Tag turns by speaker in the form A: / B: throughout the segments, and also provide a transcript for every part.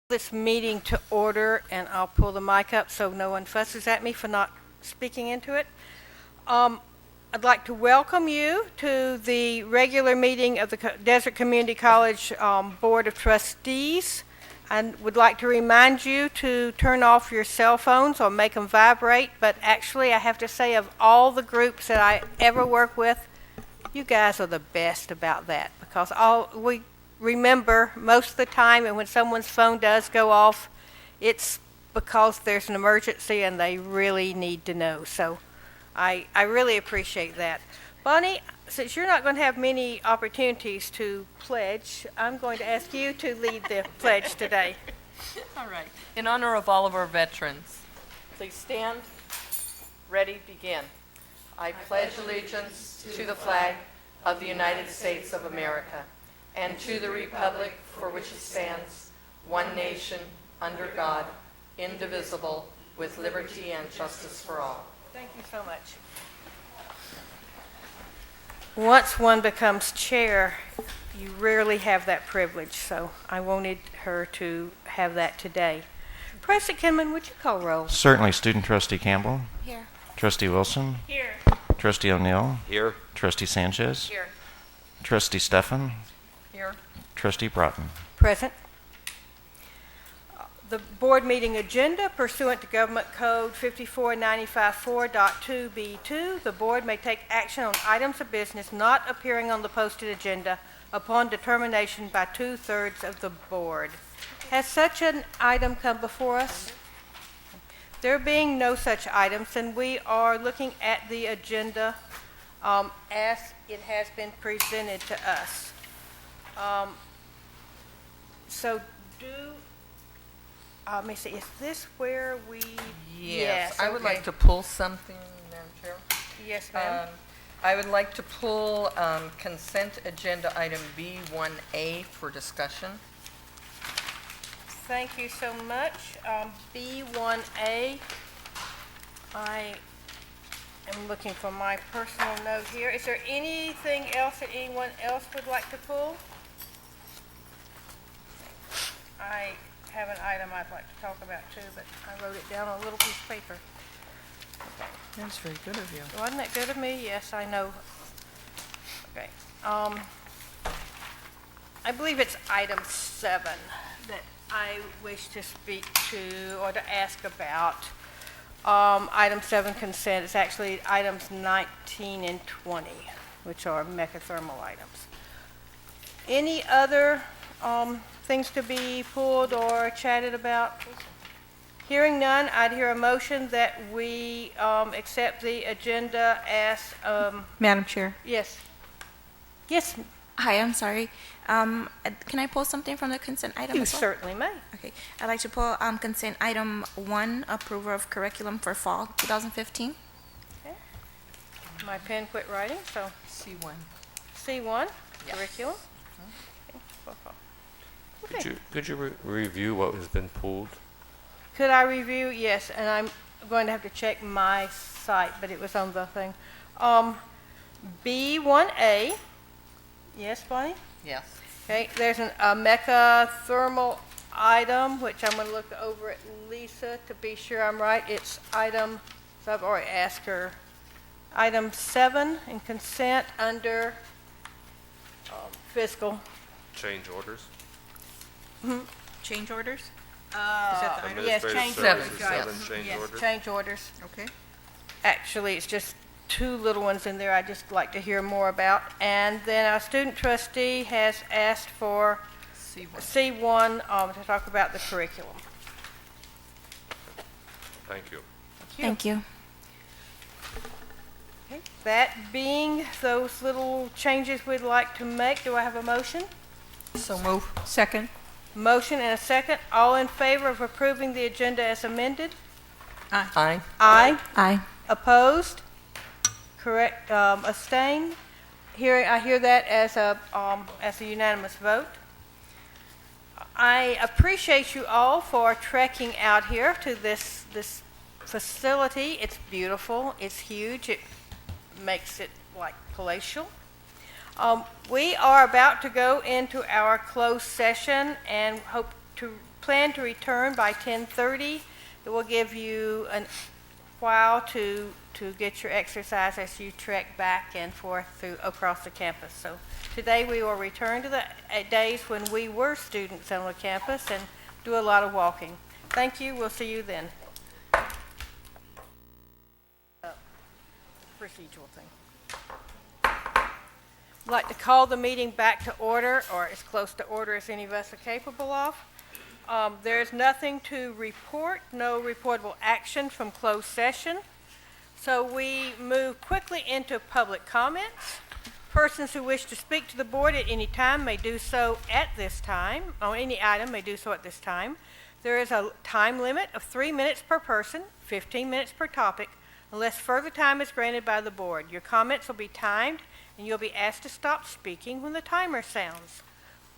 A: This meeting to order, and I'll pull the mic up so no one fusses at me for not speaking into it. I'd like to welcome you to the regular meeting of the Desert Community College Board of Trustees, and would like to remind you to turn off your cell phones or make them vibrate. But actually, I have to say, of all the groups that I ever work with, you guys are the best about that, because we remember most of the time, and when someone's phone does go off, it's because there's an emergency and they really need to know. So I really appreciate that. Bonnie, since you're not going to have many opportunities to pledge, I'm going to ask you to lead the pledge today.
B: All right. In honor of all of our veterans, please stand. Ready, begin. I pledge allegiance to the flag of the United States of America and to the republic for which it stands, one nation, under God, indivisible, with liberty and justice for all.
A: Thank you so much. Once one becomes chair, you rarely have that privilege, so I wanted her to have that today. President Kinman, would you call roll?
C: Certainly. Student Trustee Campbell.
D: Here.
C: Trustee Wilson.
A: Here.
C: Trustee O'Neill.
E: Here.
C: Trustee Sanchez.
A: Here.
C: Trustee Stephan.
B: Here.
C: Trustee Broughton.
A: Present. The board meeting agenda pursuant to Government Code 54954.2B2, the board may take action on items of business not appearing on the posted agenda upon determination by 2/3 of the board. Has such an item come before us? There being no such items, then we are looking at the agenda as it has been presented to us. Let me see, is this where we?
B: Yes. I would
A: okay.
B: like to pull something, Madam Chair.
A: Yes, ma'am.
B: I would like to pull consent agenda item B1A for discussion.
A: Thank you so much. B1A, I am looking for my personal note here. Is there anything else that anyone else would like to pull? I have an item I'd like to talk about too, but I wrote it down on a little piece of paper.
B: That's very good of you.
A: Wasn't that good of me? Yes, I know. Okay. I believe it's item 7 that I wish to speak to or to ask about. Item 7 consent is actually items 19 and 20, which are mechathermal items. Any other things to be pulled or chatted about? Hearing none, I'd hear a motion that we accept the agenda as,
D: Madam Chair.
A: yes. Yes,
D: Hi, I'm sorry. Can I pull something from the consent item
A: you
D: as well?
A: certainly may.
D: Okay. I'd like to pull consent item 1, approval of curriculum for fall 2015.
A: My pen quit writing, so
B: C1.
A: C1,
B: Yes.
A: curriculum. Okay.
E: Could you review what has been pulled?
A: Could I review? Yes, and I'm going to have to check my site, but it was on the thing. B1A, yes, Bonnie?
B: Yes.
A: Okay, there's a mechathermal item, which I'm going to look over at Lisa to be sure I'm right. It's item, so I've already asked her, item 7 in consent under fiscal.
E: Change orders?
D: Change orders?
B: Is that the item?
A: Yes,
E: Administrative
A: change
B: Seven,
A: orders.
E: services,
A: right.
E: 7 change
A: Yes,
E: orders?
A: change orders.
B: Okay.
A: Actually, it's just 2 little ones in there I'd just like to hear more about. And then our student trustee has asked for
B: C1.
A: C1 to talk about the curriculum.
E: Thank you.
D: Thank you.
A: Okay. That being those little changes we'd like to make, do I have a motion?
B: So move. Second.
A: Motion and a second. All in favor of approving the agenda as amended?
B: Aye.
A: Aye.
D: Aye.
A: Opposed? Correct. Abstain? I hear that as a unanimous vote. I appreciate you all for trekking out here to this facility. It's beautiful. It's huge. It makes it like palatial. We are about to go into our closed session and hope to plan to return by 10:30. It will give you a while to get your exercise as you trek back and forth across the campus. So today we will return to the days when we were students on the campus and do a lot of walking. Thank you. We'll see you then. Procedural thing. I'd like to call the meeting back to order, or as close to order as any of us are capable of. There's nothing to report, no reportable action from closed session. So we move quickly into public comments. Persons who wish to speak to the board at any time may do so at this time, on any item may do so at this time. There is a time limit of 3 minutes per person, 15 minutes per topic, unless further time is granted by the board. Your comments will be timed, and you'll be asked to stop speaking when the timer sounds.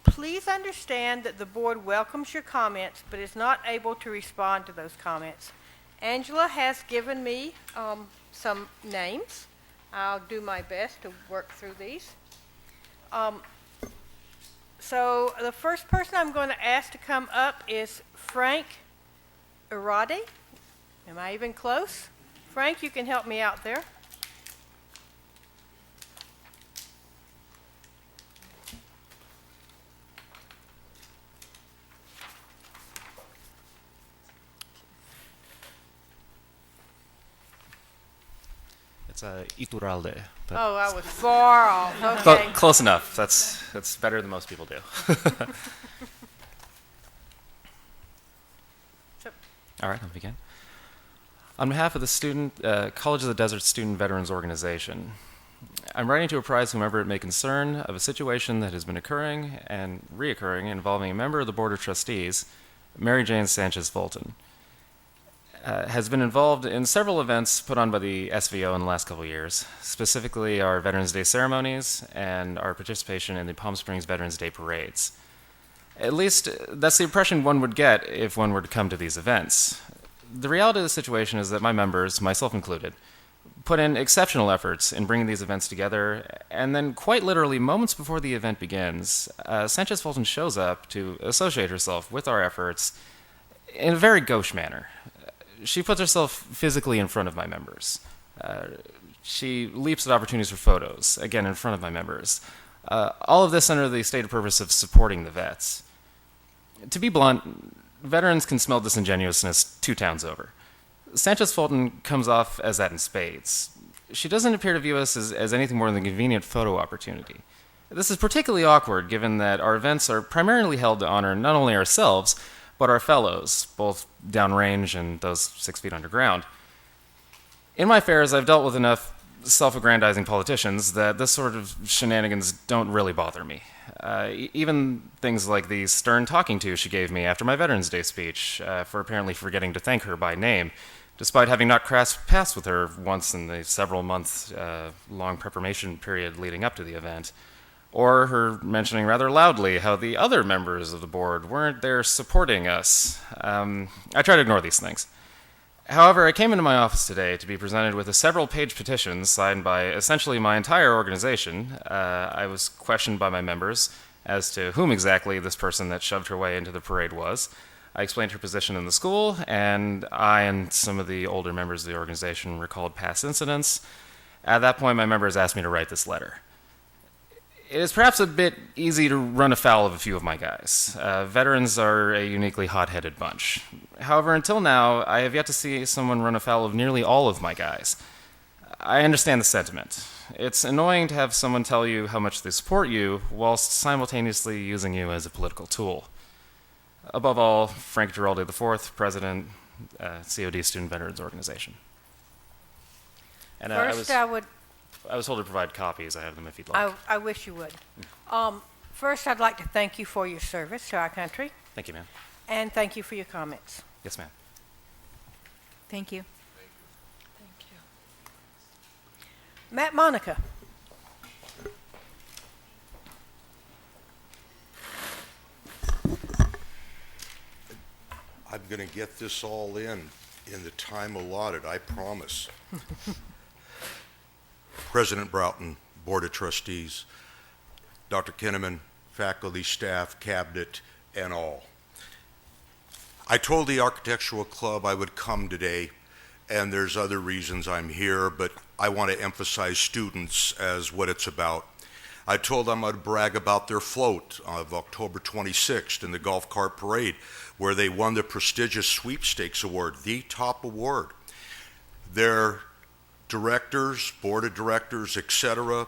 A: Please understand that the board welcomes your comments, but is not able to respond to those comments. Angela has given me some names. I'll do my best to work through these. So the first person I'm going to ask to come up is Frank Irade. Am I even close? Frank, you can help me out there.
F: It's Iturralde. But
A: Oh, I was far off. Okay.
F: close enough. That's better than most people do.
A: So-
F: All right, I'll begin. On behalf of the College of the Desert Student Veterans Organization, I'm writing to apprise whomever it may concern of a situation that has been occurring and reoccurring involving a member of the Board of Trustees, Mary Jane Sanchez Fulton. Has been involved in several events put on by the SVO in the last couple of years, specifically our Veterans Day ceremonies and our participation in the Palm Springs Veterans Day parades. At least, that's the impression one would get if one were to come to these events. The reality of the situation is that my members, myself included, put in exceptional efforts in bringing these events together, and then quite literally moments before the event begins, Sanchez Fulton shows up to associate herself with our efforts in a very gauche manner. She puts herself physically in front of my members. She leaps at opportunities for photos, again in front of my members. All of this under the stated purpose of supporting the vets. To be blunt, veterans can smell disingenuousness 2 towns over. Sanchez Fulton comes off as that in spades. She doesn't appear to view us as anything more than a convenient photo opportunity. This is particularly awkward given that our events are primarily held to honor not only ourselves, but our fellows, both downrange and those 6 feet underground. In my affairs, I've dealt with enough self-aggrandizing politicians that this sort of shenanigans don't really bother me. Even things like the stern talking to she gave me after my Veterans Day speech for apparently forgetting to thank her by name, despite having not crossed paths with her once in the several-month long preparation period leading up to the event. Or her mentioning rather loudly how the other members of the board weren't there supporting us. I try to ignore these things. However, I came into my office today to be presented with a several-page petition signed by essentially my entire organization. I was questioned by my members as to whom exactly this person that shoved her way into the parade was. I explained her position in the school, and I and some of the older members of the organization recalled past incidents. At that point, my members asked me to write this letter. It is perhaps a bit easy to run afoul of a few of my guys. Veterans are a uniquely hot-headed bunch. However, until now, I have yet to see someone run afoul of nearly all of my guys. I understand the sentiment. It's annoying to have someone tell you how much they support you whilst simultaneously using you as a political tool. Above all, Frank Giraldi IV, President, COD Student Veterans Organization. And
A: First,
F: I was told to provide copies. I have them if you'd like.
A: I wish you would. First, I'd like to thank you for your service to our country,
F: Thank you, ma'am.
A: and thank you for your comments.
F: Yes, ma'am.
D: Thank you.
A: Matt Monica.
G: I'm going to get this all in the time allotted, I promise. President Broughton, Board of Trustees, Dr. Kinnaman, faculty, staff, cabinet, and all. I told the Architectural Club I would come today, and there's other reasons I'm here, but I want to emphasize students as what it's about. I told them I'd brag about their float of October 26th in the Golf Cart Parade, where they won the prestigious Sweepstakes Award, the top award. Their directors, board of directors, etc.,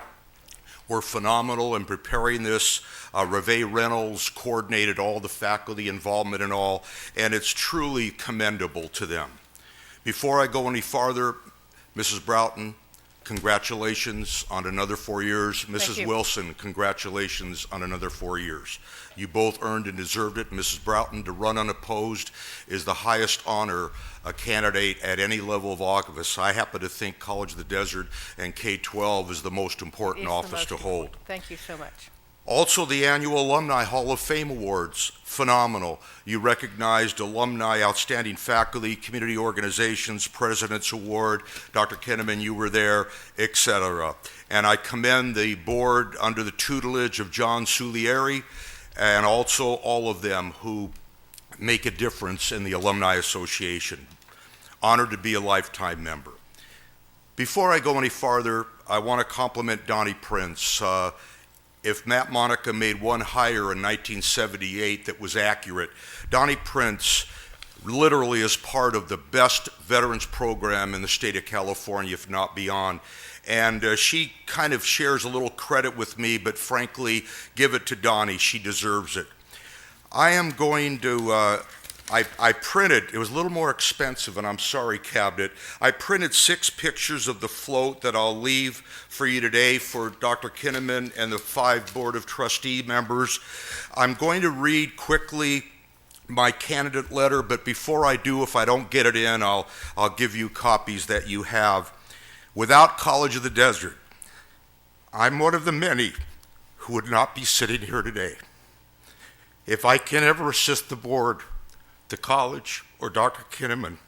G: were phenomenal in preparing this. Reve Reynolds coordinated all the faculty involvement and all, and it's truly commendable to them. Before I go any farther, Mrs. Broughton, congratulations on another 4 years. Mrs.
A: you.
G: Wilson, congratulations on another 4 years. You both earned and deserved it. Mrs. Broughton, to run unopposed is the highest honor a candidate at any level of office. I happen to think College of the Desert and K-12 is the most important
A: It's the
G: office
A: most
G: to
A: important.
G: hold.
A: Thank you so much.
G: Also, the annual Alumni Hall of Fame Awards, phenomenal. You recognized alumni, outstanding faculty, community organizations, President's Award, Dr. Kinnaman, you were there, etc. And I commend the board under the tutelage of John Sulieri, and also all of them who make a difference in the Alumni Association. Honored to be a lifetime member. Before I go any farther, I want to compliment Donnie Prince. If Matt Monica made one hire in 1978 that was accurate, Donnie Prince literally is part of the best veterans program in the state of California, if not beyond. And she kind of shares a little credit with me, but frankly, give it to Donnie. She deserves it. I am going to, I printed, it was a little more expensive, and I'm sorry, Cabinet. I printed 6 pictures of the float that I'll leave for you today for Dr. Kinnaman and the 5 Board of Trustee members. I'm going to read quickly my candidate letter, but before I do, if I don't get it in, I'll give you copies that you have. Without College of the Desert, I'm one of the many who would not be sitting here today. If I can ever assist the board, the college, or Dr. Kinnaman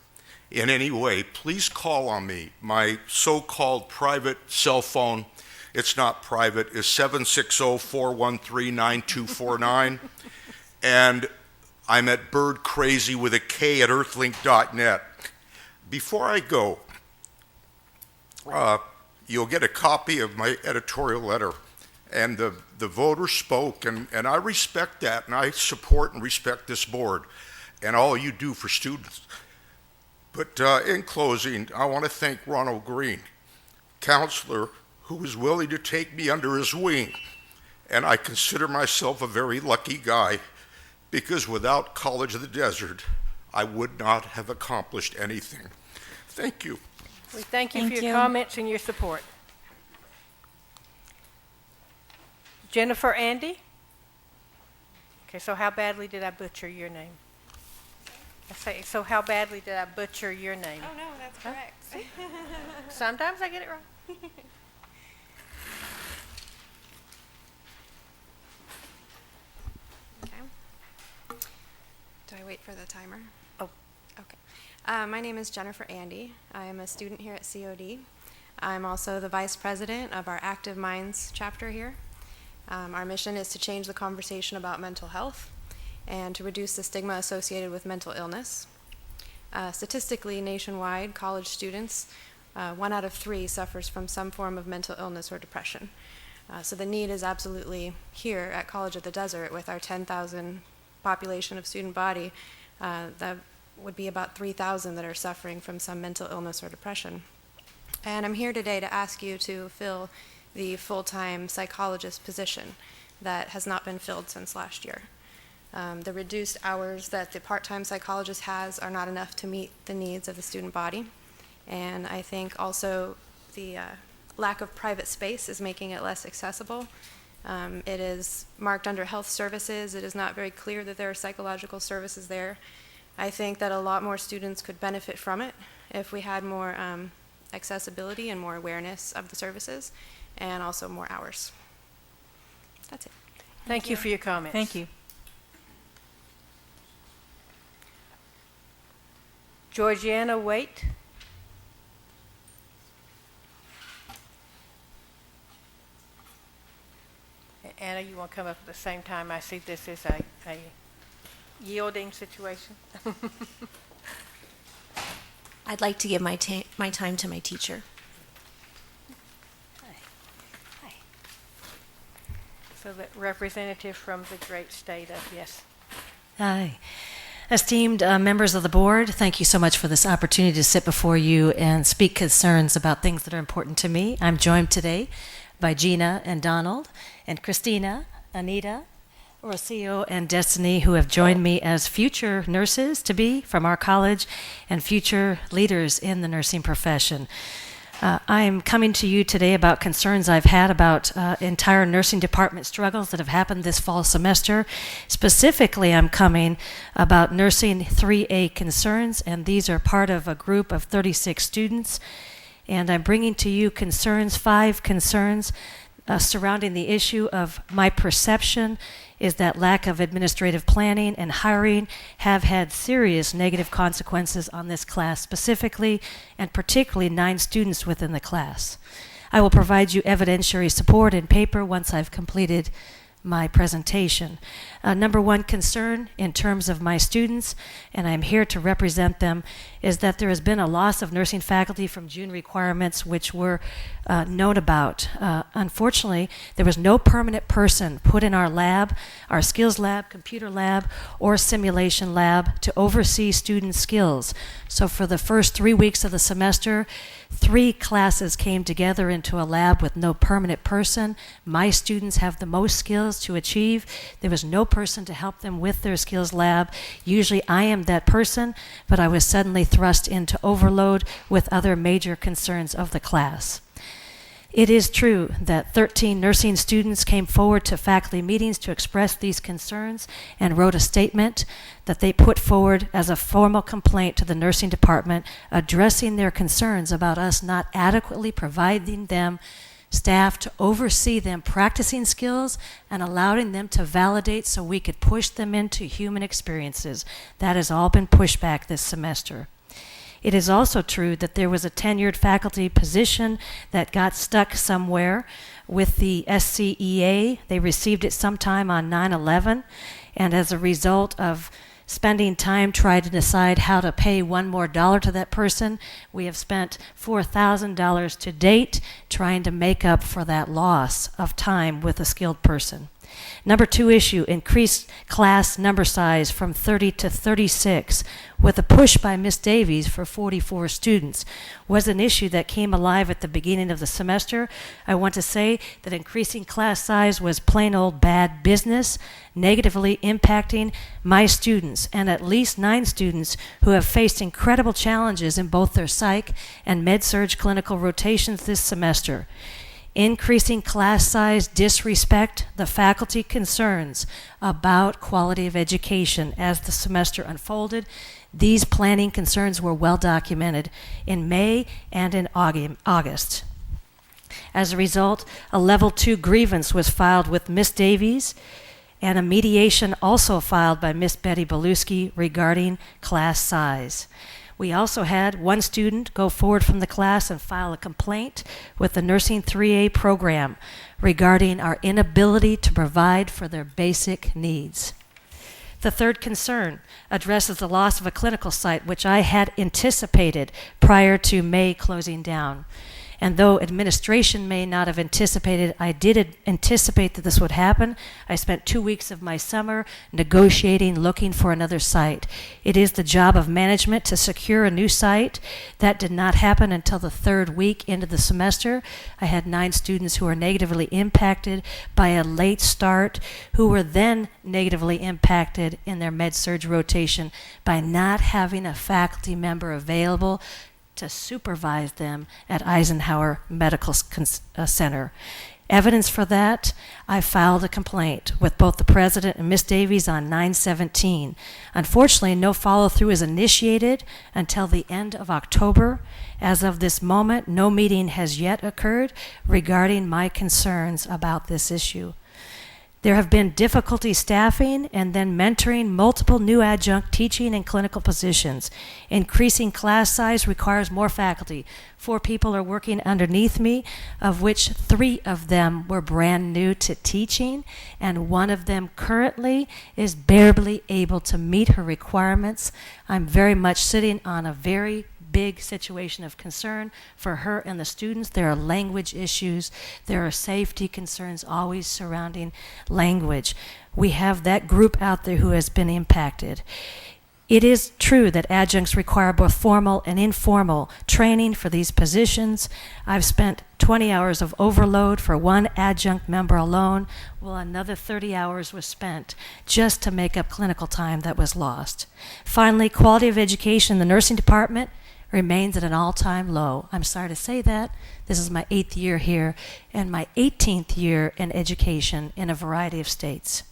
G: in any way, please call on me. My so-called private cell phone, it's not private, is 760-413-9249. And I'm at birdcrazy with a K at earthlink.net. Before I go, you'll get a copy of my editorial letter. And the voters spoke, and I respect that, and I support and respect this board and all you do for students. But in closing, I want to thank Ronald Green, counselor who was willing to take me under his wing. And I consider myself a very lucky guy, because without College of the Desert, I would not have accomplished anything. Thank you.
A: We thank you
D: Thank
A: for your
D: you.
A: comments and your support. Jennifer Andy? Okay, so how badly did I butcher your name? I say, so how badly did I butcher your name?
H: Oh, no, that's correct.
A: Sometimes I get it wrong.
H: Okay. Do I wait for the timer?
A: Oh.
H: Okay. My name is Jennifer Andy. I am a student here at COD. I'm also the vice president of our Active Minds chapter here. Our mission is to change the conversation about mental health and to reduce the stigma associated with mental illness. Statistically, nationwide, college students, 1 out of 3 suffers from some form of mental illness or depression. So the need is absolutely here at College of the Desert with our 10,000 population of student body. That would be about 3,000 that are suffering from some mental illness or depression. And I'm here today to ask you to fill the full-time psychologist position that has not been filled since last year. The reduced hours that the part-time psychologist has are not enough to meet the needs of the student body. And I think also the lack of private space is making it less accessible. It is marked under health services. It is not very clear that there are psychological services there. I think that a lot more students could benefit from it if we had more accessibility and more awareness of the services, and also more hours. That's it.
A: Thank you for your comments.
I: Thank you.
A: Georgiana Waite. Anna, you want to come up at the same time? I see this is a yielding situation.
I: I'd like to give my time to my teacher.
A: So the representative from the great state of, yes.
J: Hi. Esteemed members of the board, thank you so much for this opportunity to sit before you and speak concerns about things that are important to me. I'm joined today by Gina and Donald and Christina, Anita, Rocio, and Destiny, who have joined me as future nurses-to-be from our college and future leaders in the nursing profession. I am coming to you today about concerns I've had about entire nursing department struggles that have happened this fall semester. Specifically, I'm coming about nursing 3A concerns, and these are part of a group of 36 students. And I'm bringing to you concerns, 5 concerns surrounding the issue of my perception is that lack of administrative planning and hiring have had serious negative consequences on this class specifically, and particularly 9 students within the class. I will provide you evidentiary support in paper once I've completed my presentation. Number 1 concern in terms of my students, and I'm here to represent them, is that there has been a loss of nursing faculty from June requirements which were known about. Unfortunately, there was no permanent person put in our lab, our skills lab, computer lab, or simulation lab to oversee student skills. So for the first 3 weeks of the semester, 3 classes came together into a lab with no permanent person. My students have the most skills to achieve. There was no person to help them with their skills lab. Usually I am that person, but I was suddenly thrust into overload with other major concerns of the class. It is true that 13 nursing students came forward to faculty meetings to express these concerns and wrote a statement that they put forward as a formal complaint to the nursing department addressing their concerns about us not adequately providing them staff to oversee them practicing skills and allowing them to validate so we could push them into human experiences. That has all been pushed back this semester. It is also true that there was a tenured faculty position that got stuck somewhere with the SCEA. They received it sometime on 9/11, and as a result of spending time trying to decide how to pay $1 more to that person, we have spent $4,000 to date trying to make up for that loss of time with a skilled person. Number 2 issue, increased class number size from 30 to 36 with a push by Ms. Davies for 44 students was an issue that came alive at the beginning of the semester. I want to say that increasing class size was plain old bad business, negatively impacting my students and at least 9 students who have faced incredible challenges in both their psych and med-surg clinical rotations this semester. Increasing class size disrespect the faculty concerns about quality of education as the semester unfolded. These planning concerns were well documented in May and in August. As a result, a level 2 grievance was filed with Ms. Davies and a mediation also filed by Ms. Betty Belusky regarding class size. We also had 1 student go forward from the class and file a complaint with the Nursing 3A program regarding our inability to provide for their basic needs. The 3rd concern addresses the loss of a clinical site, which I had anticipated prior to May closing down. And though administration may not have anticipated, I did anticipate that this would happen. I spent 2 weeks of my summer negotiating, looking for another site. It is the job of management to secure a new site. That did not happen until the 3rd week into the semester. I had 9 students who were negatively impacted by a late start, who were then negatively impacted in their med-surg rotation by not having a faculty member available to supervise them at Eisenhower Medical Center. Evidence for that, I filed a complaint with both the president and Ms. Davies on 9/17. Unfortunately, no follow-through is initiated until the end of October. As of this moment, no meeting has yet occurred regarding my concerns about this issue. There have been difficulty staffing and then mentoring multiple new adjunct teaching and clinical positions. Increasing class size requires more faculty. 4 people are working underneath me, of which 3 of them were brand new to teaching, and 1 of them currently is barely able to meet her requirements. I'm very much sitting on a very big situation of concern for her and the students. There are language issues. There are safety concerns always surrounding language. We have that group out there who has been impacted. It is true that adjuncts require both formal and informal training for these positions. I've spent 20 hours of overload for 1 adjunct member alone, while another 30 hours was spent just to make up clinical time that was lost. Finally, quality of education in the nursing department remains at an all-time low. I'm sorry to say that. This is my 8th year here and my 18th year in education in a variety of states.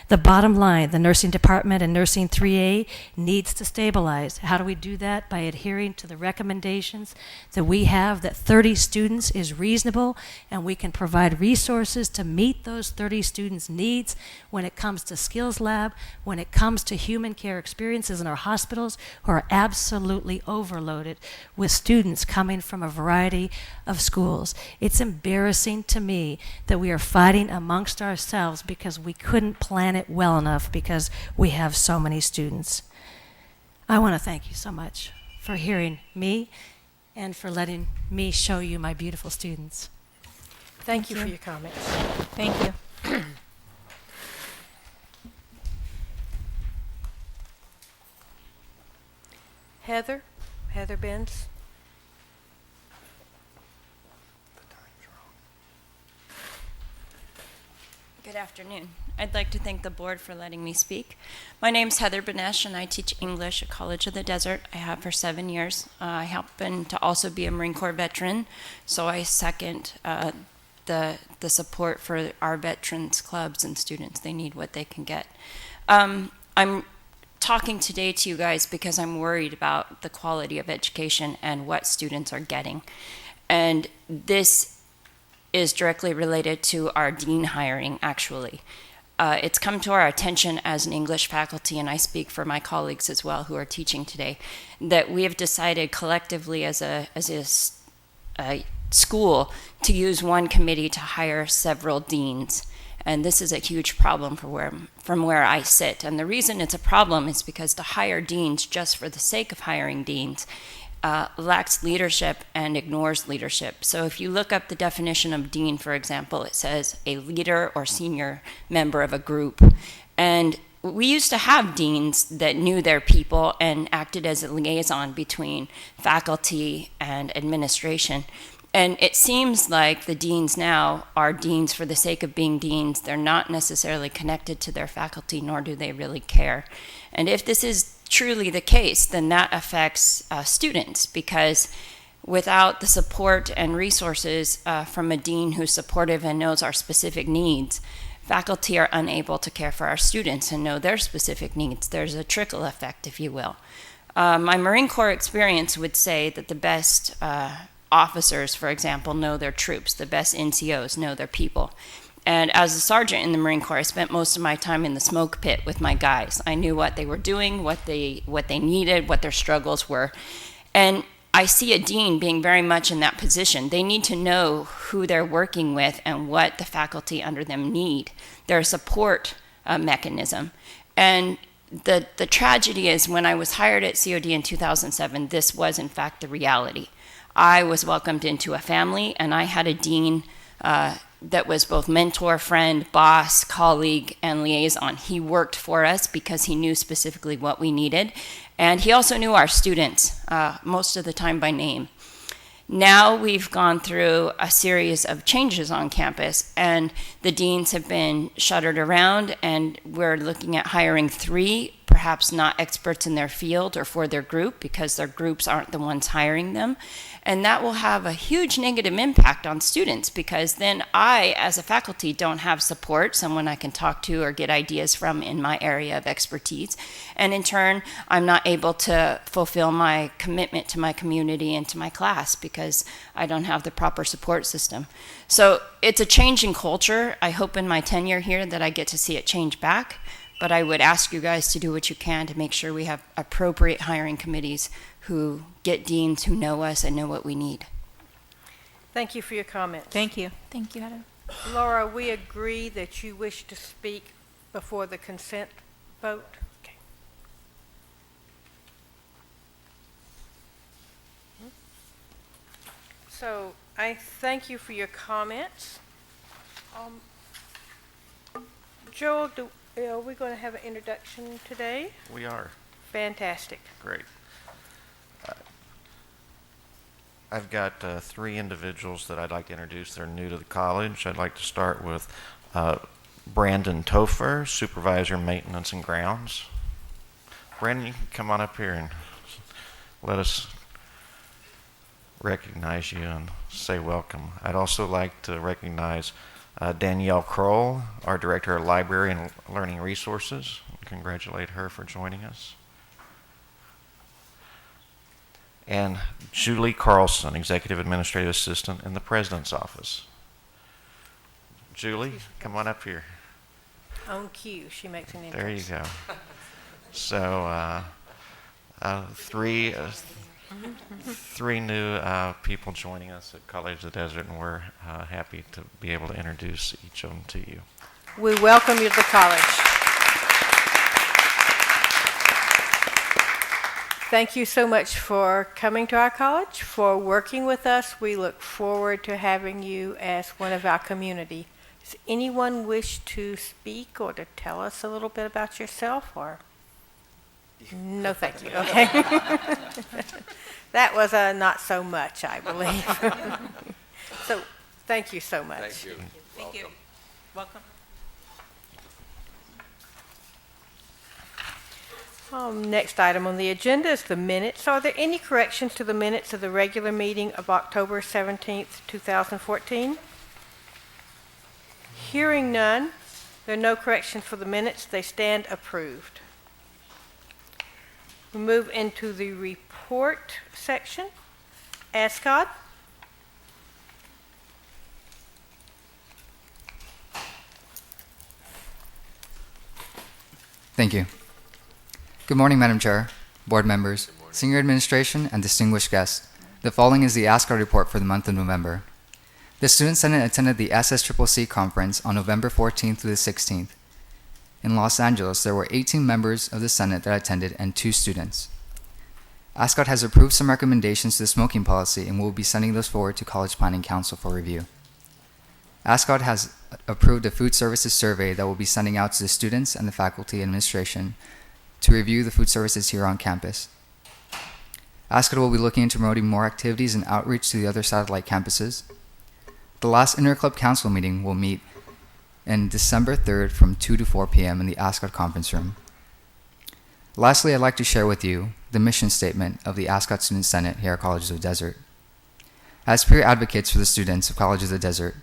J: The bottom line, the nursing department and nursing 3A needs to stabilize. How do we do that? By adhering to the recommendations that we have, that 30 students is reasonable, and we can provide resources to meet those 30 students' needs when it comes to skills lab, when it comes to human care experiences in our hospitals who are absolutely overloaded with students coming from a variety of schools. It's embarrassing to me that we are fighting amongst ourselves because we couldn't plan it well enough because we have so many students. I want to thank you so much for hearing me and for letting me show you my beautiful students.
A: Thank you for your comments.
D: Thank you.
A: Heather Benz.
K: Good afternoon. I'd like to thank the board for letting me speak. My name's Heather Benesh, and I teach English at College of the Desert. I have for 7 years. I happen to also be a Marine Corps veteran, so I second the support for our veterans clubs and students. They need what they can get. I'm talking today to you guys because I'm worried about the quality of education and what students are getting. And this is directly related to our dean hiring, actually. It's come to our attention as an English faculty, and I speak for my colleagues as well who are teaching today, that we have decided collectively as a school to use one committee to hire several deans. And this is a huge problem from where I sit. And the reason it's a problem is because to hire deans just for the sake of hiring deans lacks leadership and ignores leadership. So if you look up the definition of dean, for example, it says a leader or senior member of a group. And we used to have deans that knew their people and acted as a liaison between faculty and administration. And it seems like the deans now are deans for the sake of being deans. They're not necessarily connected to their faculty, nor do they really care. And if this is truly the case, then that affects students, because without the support and resources from a dean who's supportive and knows our specific needs, faculty are unable to care for our students and know their specific needs. There's a trickle effect, if you will. My Marine Corps experience would say that the best officers, for example, know their troops. The best NCOs know their people. And as a sergeant in the Marine Corps, I spent most of my time in the smoke pit with my guys. I knew what they were doing, what they needed, what their struggles were. And I see a dean being very much in that position. They need to know who they're working with and what the faculty under them need. They're a support mechanism. And the tragedy is, when I was hired at COD in 2007, this was in fact the reality. I was welcomed into a family, and I had a dean that was both mentor, friend, boss, colleague, and liaison. He worked for us because he knew specifically what we needed, and he also knew our students, most of the time by name. Now we've gone through a series of changes on campus, and the deans have been shuttered around, and we're looking at hiring 3 perhaps not experts in their field or for their group because their groups aren't the ones hiring them. And that will have a huge negative impact on students because then I, as a faculty, don't have support, someone I can talk to or get ideas from in my area of expertise. And in turn, I'm not able to fulfill my commitment to my community and to my class because I don't have the proper support system. So it's a change in culture. I hope in my tenure here that I get to see it change back. But I would ask you guys to do what you can to make sure we have appropriate hiring committees who get deans who know us and know what we need.
A: Thank you for your comments.
D: Thank you. Thank you, Heather.
A: Laura, we agree that you wish to speak before the consent vote. Okay. So I thank you for your comments. Joel, are we going to have an introduction today?
C: We are.
A: Fantastic.
C: Great. I've got three individuals that I'd like to introduce that are new to the college. I'd like to start with Brandon Topher, Supervisor, Maintenance and Grounds. Brandon, you can come on up here and let us recognize you and say welcome. I'd also like to recognize Danielle Kroll, our Director of Library and Learning Resources. Congratulate her for joining us. And Julie Carlson, Executive Administrative Assistant in the President's Office. Julie, come on up here.
A: On cue, she makes an
C: There
A: entrance.
C: you go. So, three new people joining us at College of the Desert, and we're happy to be able to introduce each of them to you.
A: We welcome you to the college. Thank you so much for coming to our college, for working with us. We look forward to having you as one of our community. Does anyone wish to speak or to tell us a little bit about yourself, or? No, thank you. Okay. That was a not so much, I believe. So, thank you so much.
E: Thank you.
D: Thank you. Welcome.
A: Next item on the agenda is the minutes. Are there any corrections to the minutes of the regular meeting of October 17th, 2014? Hearing none, there are no corrections for the minutes. They stand approved. We move into the report section. ASCOD.
L: Thank you. Good morning, Madam Chair, board members, senior administration, and distinguished guests. The following is the ASCOD report for the month of November. The Student Senate attended the SSCCC conference on November 14th through the 16th. In Los Angeles, there were 18 members of the Senate that attended and 2 students. ASCOD has approved some recommendations to the smoking policy and will be sending those forward to College Planning Council for review. ASCOD has approved a food services survey that will be sending out to the students and the faculty and administration to review the food services here on campus. ASCOD will be looking into promoting more activities and outreach to the other satellite campuses. The last Interclub Council meeting will meet in December 3rd from 2 to 4 p.m. in the ASCOD conference room. Lastly, I'd like to share with you the mission statement of the ASCOD Student Senate here at College of the Desert. As peer advocates for the students of College of the Desert,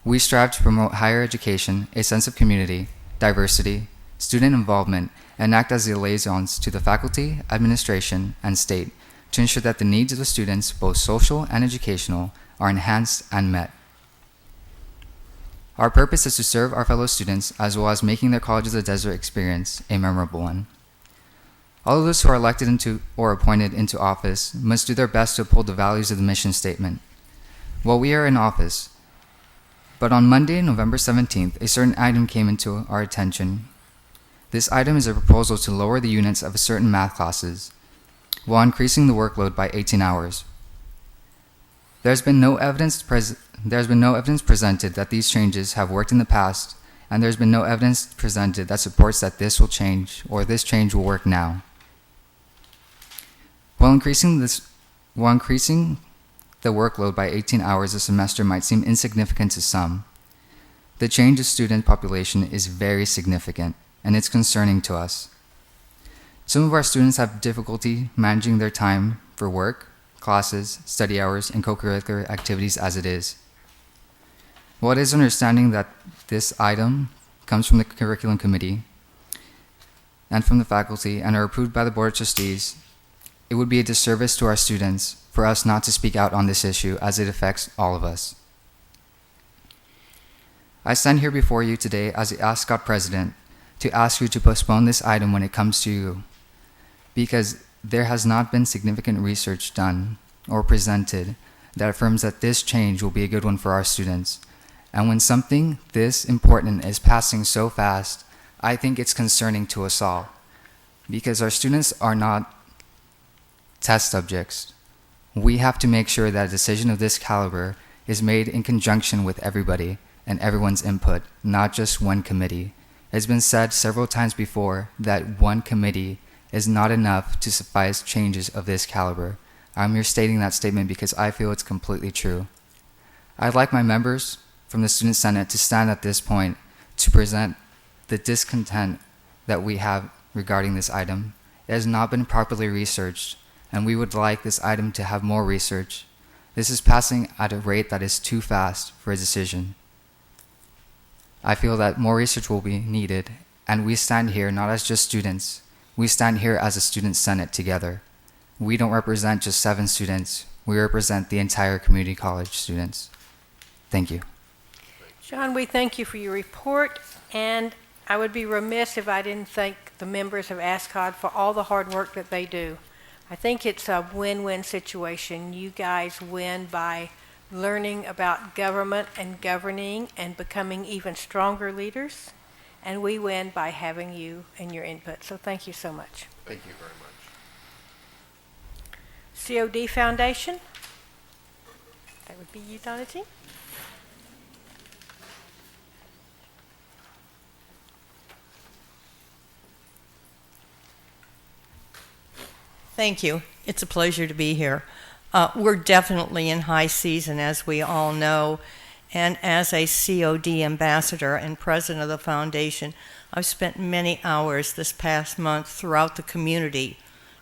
L: we strive to promote higher education, a sense of community, diversity, student involvement, and act as the liaisons to the faculty, administration, and state to ensure that the needs of the students, both social and educational, are enhanced and met. Our purpose is to serve our fellow students as well as making their College of the Desert experience a memorable one. All of those who are elected into or appointed into office must do their best to uphold the values of the mission statement. While we are in office, but on Monday, November 17th, a certain item came into our attention. This item is a proposal to lower the units of certain math classes while increasing the workload by 18 hours. There's been no evidence presented that these changes have worked in the past, and there's been no evidence presented that supports that this will change or this change will work now. While increasing the workload by 18 hours a semester might seem insignificant to some, the change of student population is very significant, and it's concerning to us. Some of our students have difficulty managing their time for work, classes, study hours, and co-curricular activities as it is. While it is understanding that this item comes from the curriculum committee and from the faculty and are approved by the Board of Trustees, it would be a disservice to our students for us not to speak out on this issue as it affects all of us. I stand here before you today as the ASCOT president to ask you to postpone this item when it comes to you, because there has not been significant research done or presented that affirms that this change will be a good one for our students. And when something this important is passing so fast, I think it's concerning to us all, because our students are not test subjects. We have to make sure that a decision of this caliber is made in conjunction with everybody and everyone's input, not just one committee. It's been said several times before that one committee is not enough to suffice changes of this caliber. I'm here stating that statement because I feel it's completely true. I'd like my members from the Student Senate to stand at this point to present the discontent that we have regarding this item. It has not been properly researched, and we would like this item to have more research. This is passing at a rate that is too fast for a decision. I feel that more research will be needed, and we stand here not as just students. We stand here as a Student Senate together. We don't represent just 7 students. We represent the entire community college students. Thank you.
A: John, we thank you for your report, and I would be remiss if I didn't thank the members of ASCOD for all the hard work that they do. I think it's a win-win situation. You guys win by learning about government and governing and becoming even stronger leaders, and we win by having you and your input. So thank you so much.
E: Thank you very much.
A: COD Foundation, that would be you, Donatien.
M: Thank you. It's a pleasure to be here. We're definitely in high season, as we all know, and as a COD ambassador and president of the foundation, I've spent many hours this past month throughout the community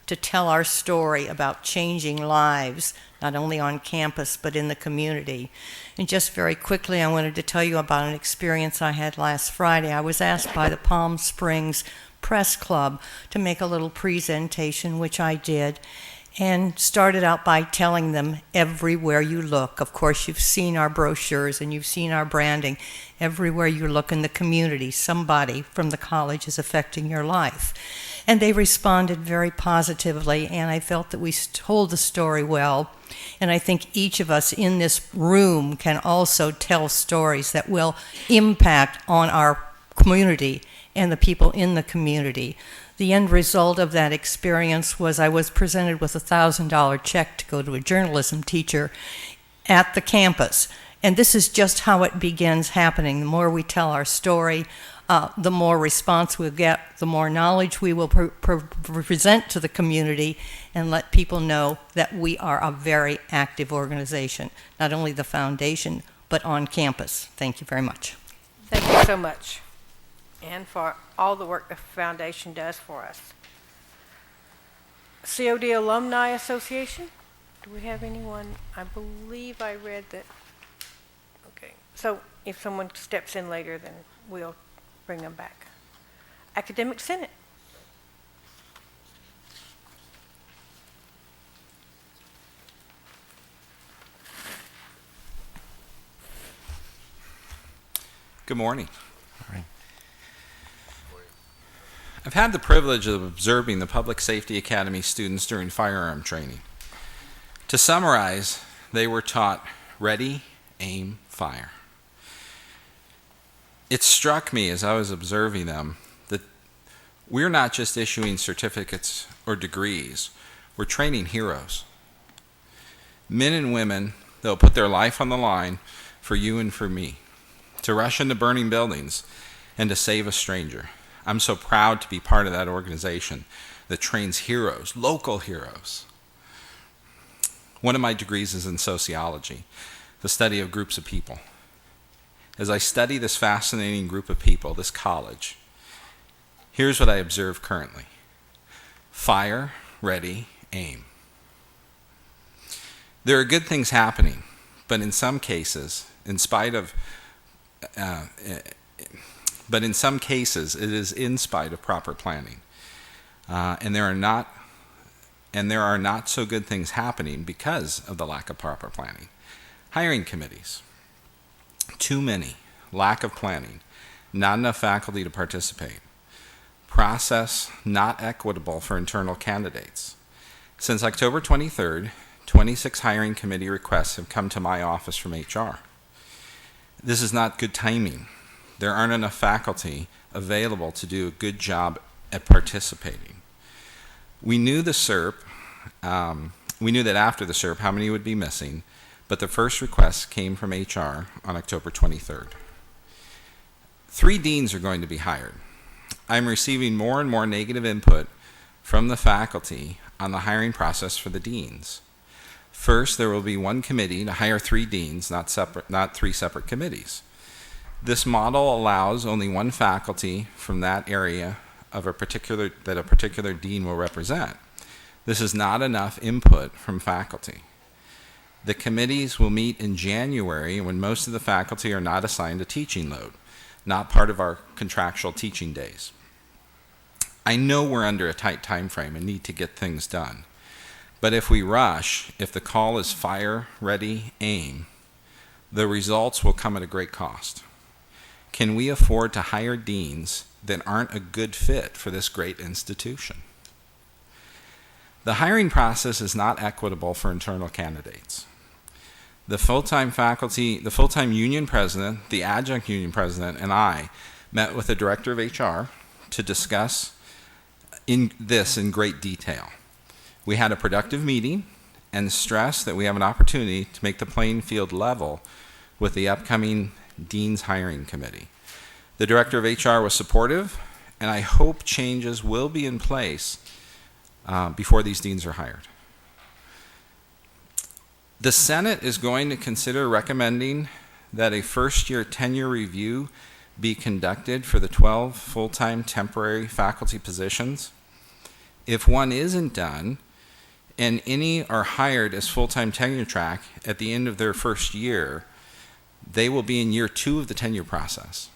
M: to tell our story about changing lives, not only on campus, but in the community. And just very quickly, I wanted to tell you about an experience I had last Friday. I was asked by the Palm Springs Press Club to make a little presentation, which I did, and started out by telling them everywhere you look. Of course, you've seen our brochures and you've seen our branding. Everywhere you look in the community, somebody from the college is affecting your life. And they responded very positively, and I felt that we told the story well. And I think each of us in this room can also tell stories that will impact on our community and the people in the community. The end result of that experience was I was presented with a $1,000 check to go to a journalism teacher at the campus. And this is just how it begins happening. The more we tell our story, the more response we'll get, the more knowledge we will present to the community and let people know that we are a very active organization, not only the foundation, but on campus. Thank you very much.
A: Thank you so much, and for all the work the foundation does for us. COD Alumni Association, do we have anyone? I believe I read that. Okay, so if someone steps in later, then we'll bring them back. Academic Senate.
N: Good morning.
C: All right.
N: I've had the privilege of observing the Public Safety Academy students during firearm training. To summarize, they were taught ready, aim, fire. It struck me as I was observing them that we're not just issuing certificates or degrees, we're training heroes. Men and women that will put their life on the line for you and for me, to rush into burning buildings and to save a stranger. I'm so proud to be part of that organization that trains heroes, local heroes. One of my degrees is in sociology, the study of groups of people. As I study this fascinating group of people, this college, here's what I observe currently. Fire, ready, aim. There are good things happening, but in some cases, it is in spite of proper planning. And there are not so good things happening because of the lack of proper planning. Hiring committees, too many, lack of planning, not enough faculty to participate. Process not equitable for internal candidates. Since October 23rd, 26 hiring committee requests have come to my office from HR. This is not good timing. There aren't enough faculty available to do a good job at participating. We knew that after the SERP how many would be missing, but the first request came from HR on October 23rd. 3 deans are going to be hired. I'm receiving more and more negative input from the faculty on the hiring process for the deans. First, there will be one committee to hire 3 deans, not 3 separate committees. This model allows only one faculty from that area that a particular dean will represent. This is not enough input from faculty. The committees will meet in January when most of the faculty are not assigned a teaching load, not part of our contractual teaching days. I know we're under a tight time frame and need to get things done. But if we rush, if the call is fire, ready, aim, the results will come at a great cost. Can we afford to hire deans that aren't a good fit for this great institution? The hiring process is not equitable for internal candidates. The full-time faculty, the full-time union president, the adjunct union president, and I met with the director of HR to discuss this in great detail. We had a productive meeting and stressed that we have an opportunity to make the playing field level with the upcoming Dean's Hiring Committee. The director of HR was supportive, and I hope changes will be in place before these deans are hired. The Senate is going to consider recommending that a first-year tenure review be conducted for the 12 full-time temporary faculty positions. If one isn't done, and any are hired as full-time tenure track at the end of their first year, they will be in year 2 of the tenure process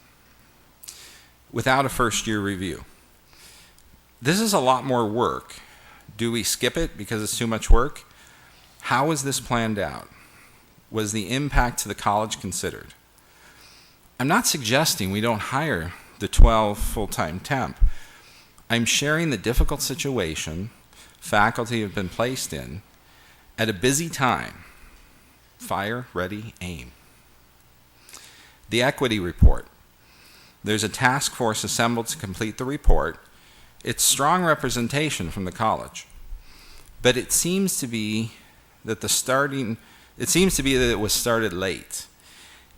N: without a first-year review. This is a lot more work. Do we skip it because it's too much work? How is this planned out? Was the impact to the college considered? I'm not suggesting we don't hire the 12 full-time temp. I'm sharing the difficult situation faculty have been placed in at a busy time. Fire, ready, aim. The equity report. There's a task force assembled to complete the report. It's strong representation from the college, but it seems to be that it was started late,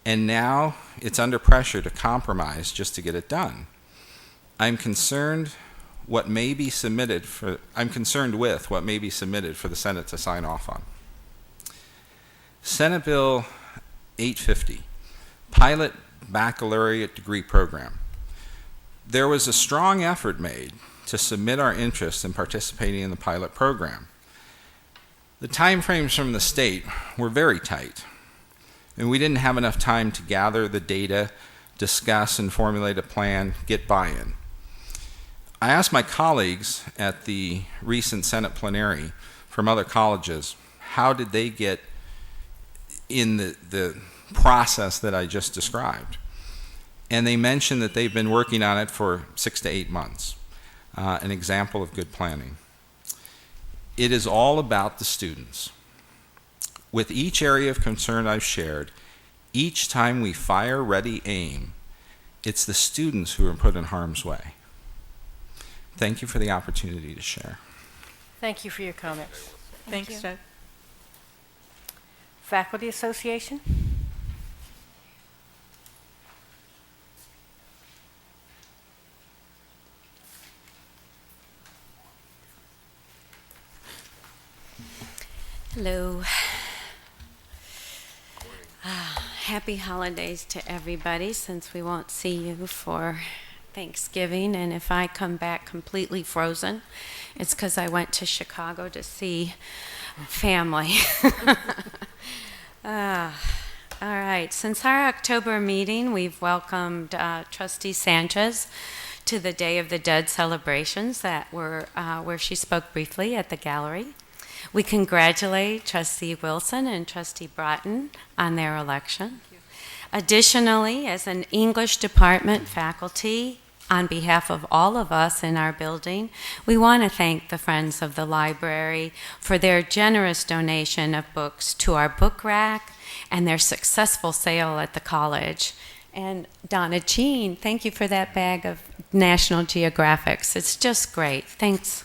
N: and now it's under pressure to compromise just to get it done. I'm concerned with what may be submitted for the Senate to sign off on. Senate Bill 850, Pilot Baccalaureate Degree Program. There was a strong effort made to submit our interest in participating in the pilot program. The time frames from the state were very tight, and we didn't have enough time to gather the data, discuss and formulate a plan, get buy-in. I asked my colleagues at the recent Senate plenary from other colleges, how did they get in the process that I just described? And they mentioned that they've been working on it for 6 to 8 months, an example of good planning. It is all about the students. With each area of concern I've shared, each time we fire, ready, aim, it's the students who are put in harm's way. Thank you for the opportunity to share.
A: Thank you for your comments.
M: Thanks, Doug.
A: Faculty Association?
O: Hello. Happy holidays to everybody, since we won't see you for Thanksgiving, and if I come back completely frozen, it's because I went to Chicago to see family. All right, since our October meeting, we've welcomed Trustee Sanchez to the Day of the Dead celebrations that were where she spoke briefly at the gallery. We congratulate Trustee Wilson and Trustee Broughton on their election. Additionally, as an English department faculty, on behalf of all of us in our building, we want to thank the Friends of the Library for their generous donation of books to our book rack and their successful sale at the college. And Donna Jean, thank you for that bag of National Geographics. It's just great. Thanks.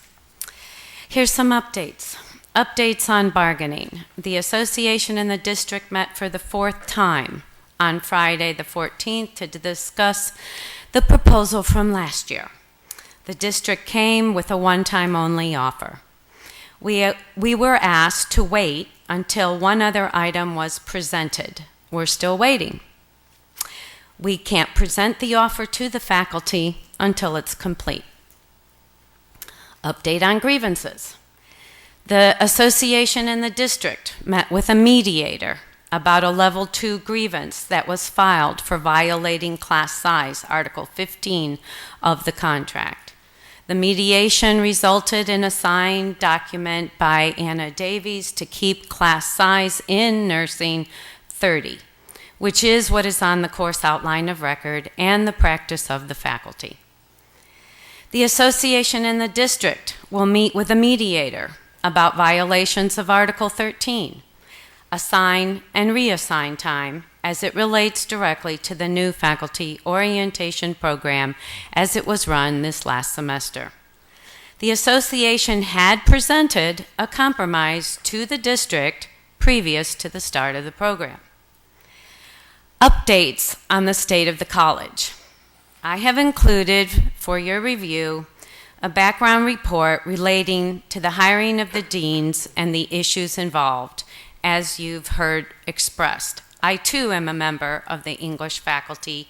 O: Here's some updates. Updates on bargaining. The association and the district met for the 4th time on Friday the 14th to discuss the proposal from last year. The district came with a one-time only offer. We were asked to wait until one other item was presented. We're still waiting. We can't present the offer to the faculty until it's complete. Update on grievances. The association and the district met with a mediator about a level 2 grievance that was filed for violating class size, Article 15 of the contract. The mediation resulted in a signed document by Anna Davies to keep class size in nursing 30, which is what is on the course outline of record and the practice of the faculty. The association and the district will meet with a mediator about violations of Article 13, assign and reassign time as it relates directly to the new faculty orientation program as it was run this last semester. The association had presented a compromise to the district previous to the start of the program. Updates on the state of the college. I have included for your review a background report relating to the hiring of the deans and the issues involved, as you've heard expressed. I too am a member of the English faculty,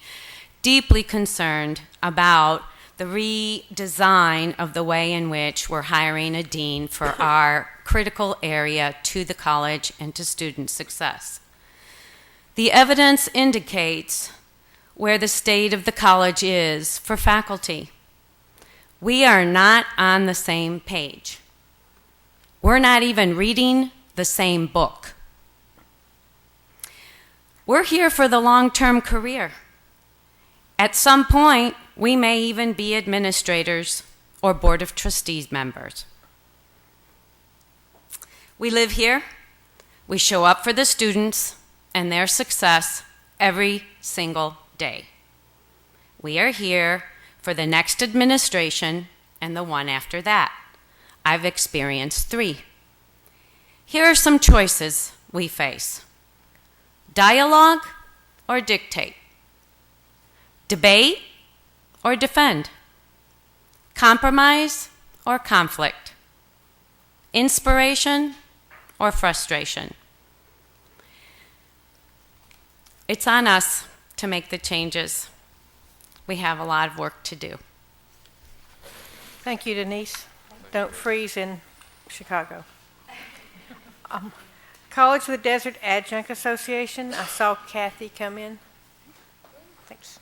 O: deeply concerned about the redesign of the way in which we're hiring a dean for our critical area to the college and to student success. The evidence indicates where the state of the college is for faculty. We are not on the same page. We're not even reading the same book. We're here for the long-term career. At some point, we may even be administrators or board of trustees members. We live here. We show up for the students and their success every single day. We are here for the next administration and the one after that. I've experienced 3. Here are some choices we face. Dialogue or dictate? Debate or defend? Compromise or conflict? Inspiration or frustration? It's on us to make the changes. We have a lot of work to do.
A: Thank you, Denise. Don't freeze in Chicago. College of the Desert Adjunct Association. I saw Kathy come in. Thanks.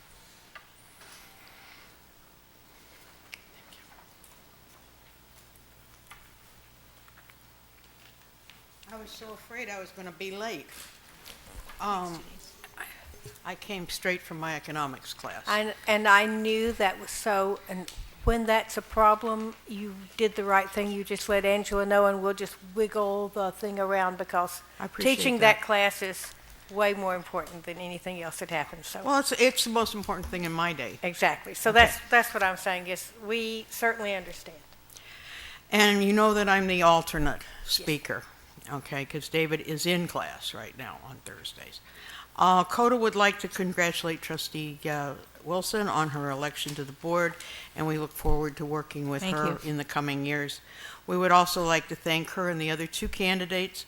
P: I was so afraid I was going to be late. I came straight from my economics class.
A: And I knew that was so, and when that's a problem, you did the right thing. You just let Angela know, and we'll just wiggle the thing around, because
P: I appreciate
A: teaching that class is way more important than anything else that happens. So
P: Well, it's the most important thing in my day.
A: exactly. So
P: Okay.
A: that's what I'm saying, is we certainly understand.
P: And you know that I'm the alternate speaker, okay, because David is in class right now on Thursdays. CODA would like to congratulate Trustee Wilson on her election to the board, and we look forward to working with
A: Thank
P: her
A: you.
P: in the coming years. We would also like to thank her and the other 2 candidates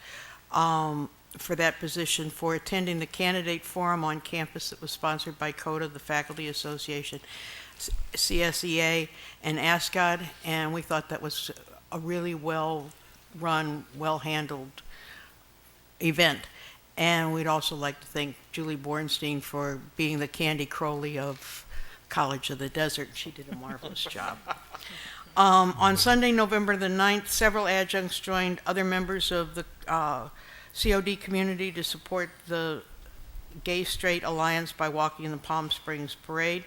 P: for that position for attending the candidate forum on campus that was sponsored by CODA, the Faculty Association. CSEA and ASCOD, and we thought that was a really well-run, well-handled event. And we'd also like to thank Julie Bornstein for being the Candy Crowley of College of the Desert. She did a marvelous job. On Sunday, November the 9th, several adjuncts joined other members of the COD community to support the Gay Straight Alliance by walking in the Palm Springs Parade.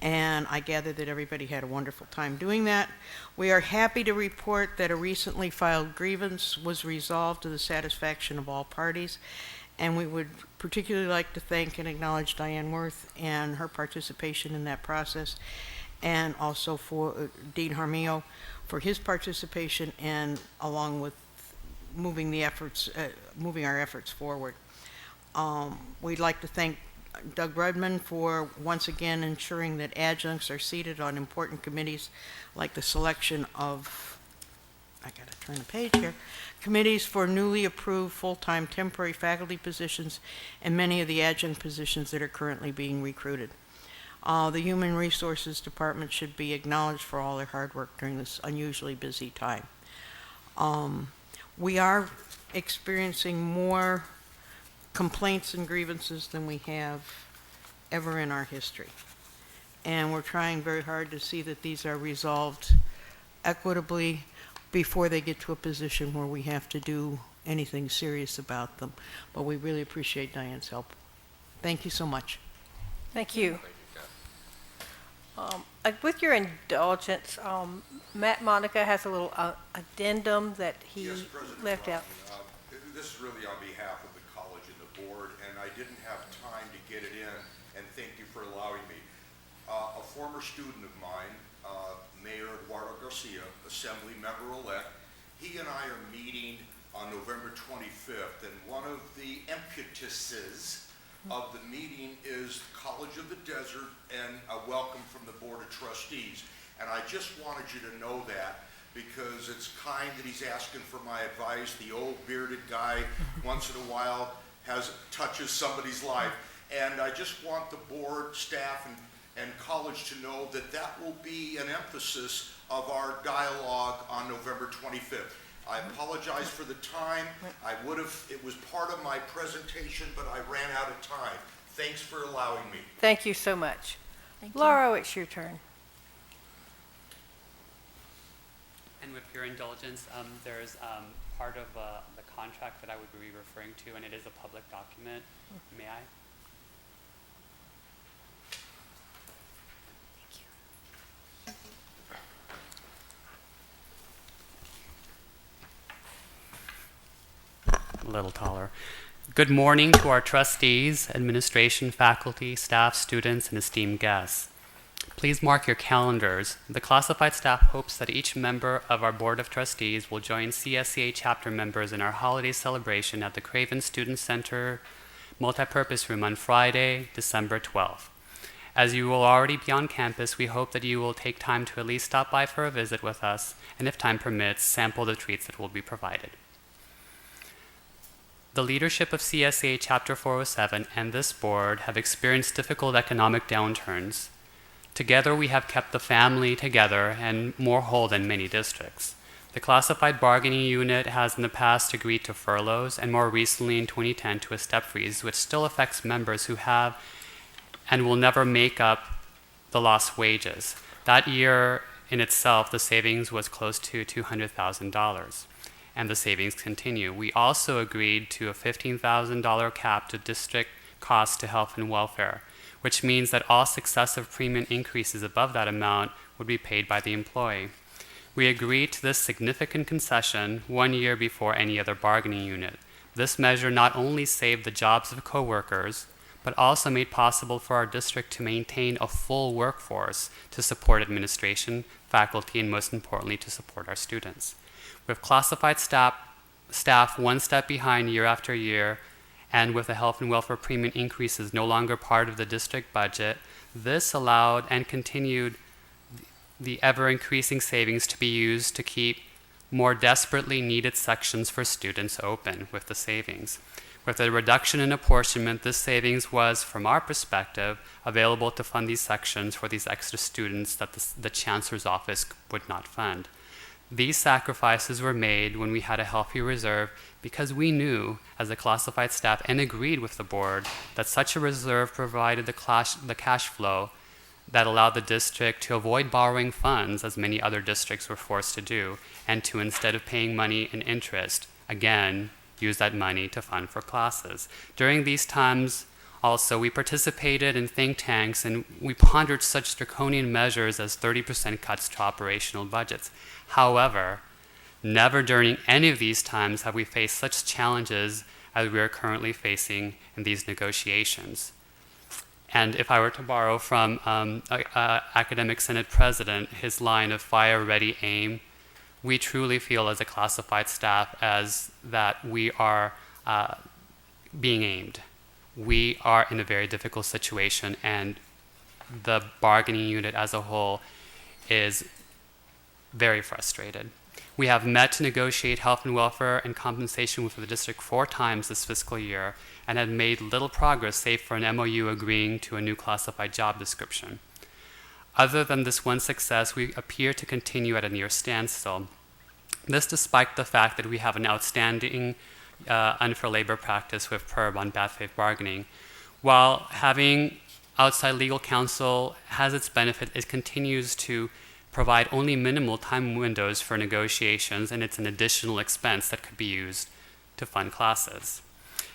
P: And I gather that everybody had a wonderful time doing that. We are happy to report that a recently filed grievance was resolved to the satisfaction of all parties. And we would particularly like to thank and acknowledge Diane Worth and her participation in that process, and also for Dean Harmio for his participation, and along with moving our efforts forward. We'd like to thank Doug Rudman for once again ensuring that adjuncts are seated on important committees like the selection of, I gotta turn the page here, committees for newly approved full-time temporary faculty positions and many of the adjunct positions that are currently being recruited. The Human Resources Department should be acknowledged for all their hard work during this unusually busy time. We are experiencing more complaints and grievances than we have ever in our history. And we're trying very hard to see that these are resolved equitably before they get to a position where we have to do anything serious about them. But we really appreciate Diane's help. Thank you so much.
A: Thank you. With your indulgence, Matt Monica has a little addendum that he
G: Yes, President
A: left out.
G: This is really on behalf of the college and the board, and I didn't have time to get it in, and thank you for allowing me. A former student of mine, Mayor Eduardo Garcia, assembly member-elect, he and I are meeting on November 25th, and one of the impetuses of the meeting is College of the Desert and a welcome from the Board of Trustees. And I just wanted you to know that, because it's kind that he's asking for my advice. The old bearded guy once in a while touches somebody's life. And I just want the board, staff, and college to know that that will be an emphasis of our dialogue on November 25th. I apologize for the time. It was part of my presentation, but I ran out of time. Thanks for allowing me.
A: Thank you so much.
I: Thank you.
A: Laura, it's your turn.
Q: And with your indulgence, there's part of the contract that I would be referring to, and it is a public document. May I? A little taller. Good morning to our trustees, administration, faculty, staff, students, and esteemed guests. Please mark your calendars. The classified staff hopes that each member of our Board of Trustees will join CSEA chapter members in our holiday celebration at the Craven Student Center multipurpose room on Friday, December 12th. As you will already be on campus, we hope that you will take time to at least stop by for a visit with us, and if time permits, sample the treats that will be provided. The leadership of CSEA Chapter 407 and this board have experienced difficult economic downturns. Together, we have kept the family together and more whole than many districts. The classified bargaining unit has in the past agreed to furloughs, and more recently in 2010 to a step freeze, which still affects members who have and will never make up the lost wages. That year in itself, the savings was close to $200,000. And the savings continue. We also agreed to a $15,000 cap to district costs to health and welfare, which means that all successive premium increases above that amount would be paid by the employee. We agreed to this significant concession 1 year before any other bargaining unit. This measure not only saved the jobs of coworkers, but also made possible for our district to maintain a full workforce to support administration, faculty, and most importantly, to support our students. With classified staff one step behind year after year, and with the health and welfare premium increases no longer part of the district budget, this allowed and continued the ever-increasing savings to be used to keep more desperately needed sections for students open with the savings. With a reduction in apportionment, this savings was, from our perspective, available to fund these sections for these extra students that the Chancellor's office would not fund. These sacrifices were made when we had a healthy reserve because we knew, as a classified staff, and agreed with the board, that such a reserve provided the cash flow that allowed the district to avoid borrowing funds, as many other districts were forced to do, and to, instead of paying money in interest, again, use that money to fund for classes. During these times, also, we participated in think tanks and we pondered such draconian measures as 30% cuts to operational budgets. However, never during any of these times have we faced such challenges as we are currently facing in these negotiations. And if I were to borrow from Academic Senate President, his line of fire, ready, aim, we truly feel as a classified staff as that we are being aimed. We are in a very difficult situation, and the bargaining unit as a whole is very frustrated. We have met to negotiate health and welfare and compensation with the district 4 times this fiscal year and have made little progress save for an MOU agreeing to a new classified job description. Other than this one success, we appear to continue at a near standstill. This despite the fact that we have an outstanding unfair labor practice with PERB on bad faith bargaining. While having outside legal counsel has its benefit, it continues to provide only minimal time windows for negotiations, and it's an additional expense that could be used to fund classes.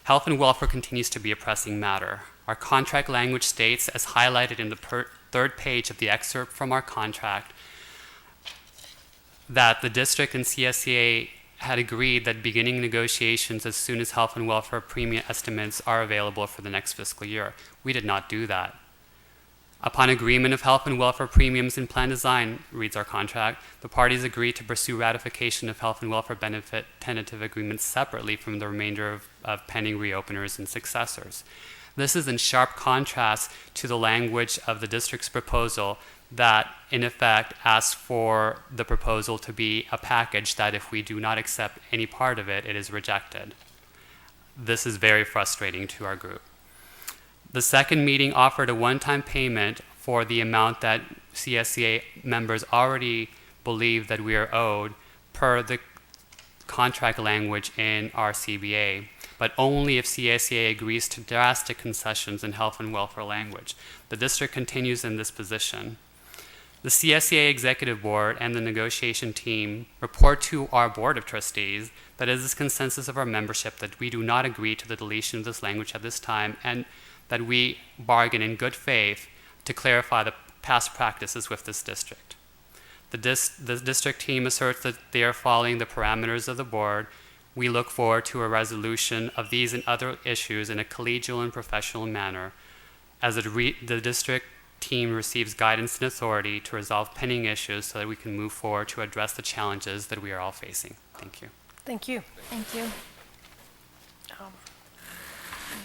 Q: Health and welfare continues to be a pressing matter. Our contract language states, as highlighted in the third page of the excerpt from our contract, that the district and CSEA had agreed that beginning negotiations as soon as health and welfare premium estimates are available for the next fiscal year. We did not do that. Upon agreement of health and welfare premiums and plan design, reads our contract, the parties agreed to pursue ratification of health and welfare benefit tentative agreements separately from the remainder of pending reopeners and successors. This is in sharp contrast to the language of the district's proposal that, in effect, asks for the proposal to be a package that if we do not accept any part of it, it is rejected. This is very frustrating to our group. The second meeting offered a one-time payment for the amount that CSEA members already believe that we are owed per the contract language in our CBA, but only if CSEA agrees to drastic concessions in health and welfare language. The district continues in this position. The CSEA Executive Board and the negotiation team report to our Board of Trustees that it is the consensus of our membership that we do not agree to the deletion of this language at this time, and that we bargain in good faith to clarify the past practices with this district. The district team asserts that they are following the parameters of the board. We look forward to a resolution of these and other issues in a collegial and professional manner as the district team receives guidance and authority to resolve pending issues so that we can move forward to address the challenges that we are all facing. Thank you.
A: Thank you.
D: Thank you.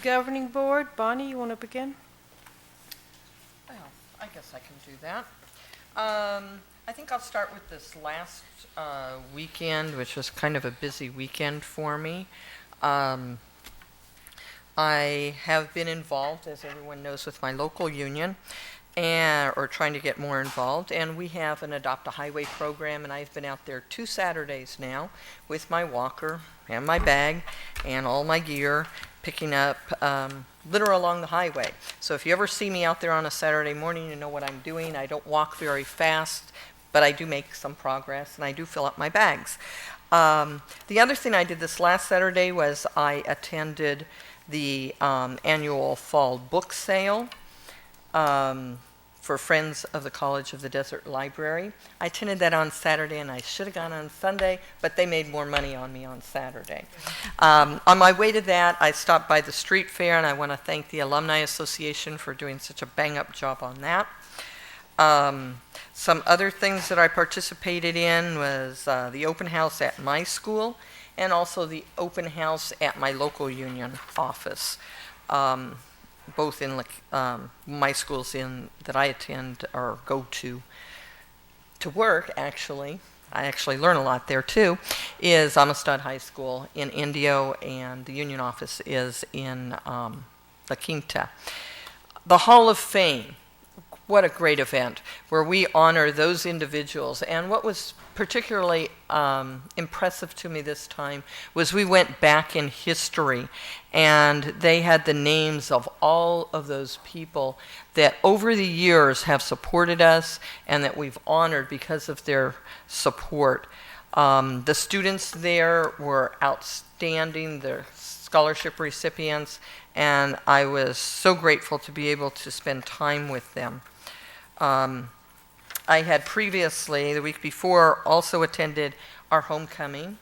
A: Governing Board, Bonnie, you want to begin?
B: Well, I guess I can do that. I think I'll start with this last weekend, which was kind of a busy weekend for me. I have been involved, as everyone knows, with my local union, or trying to get more involved, and we have an Adopt a Highway program, and I've been out there 2 Saturdays now with my walker and my bag and all my gear, picking up litter along the highway. So if you ever see me out there on a Saturday morning, you know what I'm doing. I don't walk very fast, but I do make some progress, and I do fill up my bags. The other thing I did this last Saturday was I attended the annual fall book sale for Friends of the College of the Desert Library. I attended that on Saturday, and I should have gone on Sunday, but they made more money on me on Saturday. On my way to that, I stopped by the street fair, and I want to thank the Alumni Association for doing such a bang-up job on that. Some other things that I participated in was the open house at my school, and also the open house at my local union office. Both in my schools that I attend or go to work, actually. I actually learn a lot there too, is Amistad High School in Indio, and the union office is in La Quinta. The Hall of Fame, what a great event where we honor those individuals. And what was particularly impressive to me this time was we went back in history, and they had the names of all of those people that over the years have supported us and that we've honored because of their support. The students there were outstanding. They're scholarship recipients, and I was so grateful to be able to spend time with them. I had previously, the week before, also attended our homecoming,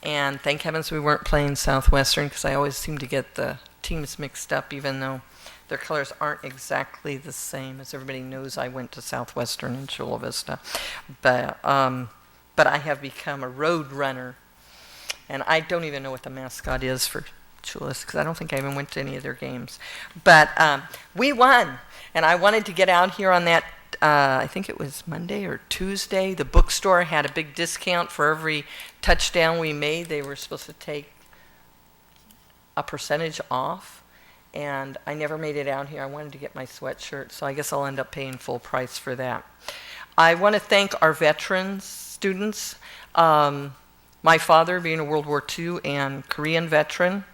B: and thank heavens we weren't playing Southwestern, because I always seem to get the teams mixed up, even though their colors aren't exactly the same. As everybody knows, I went to Southwestern in Chula Vista, but I have become a road runner, and I don't even know what the mascot is for Chula Vista, because I don't think I even went to any of their games. But we won, and I wanted to get out here on that. I think it was Monday or Tuesday. The bookstore had a big discount for every touchdown we made. They were supposed to take a percentage off, and I never made it out here. I wanted to get my sweatshirt, so I guess I'll end up paying full price for that. I want to thank our veterans students. My father, being a World War II and Korean veteran,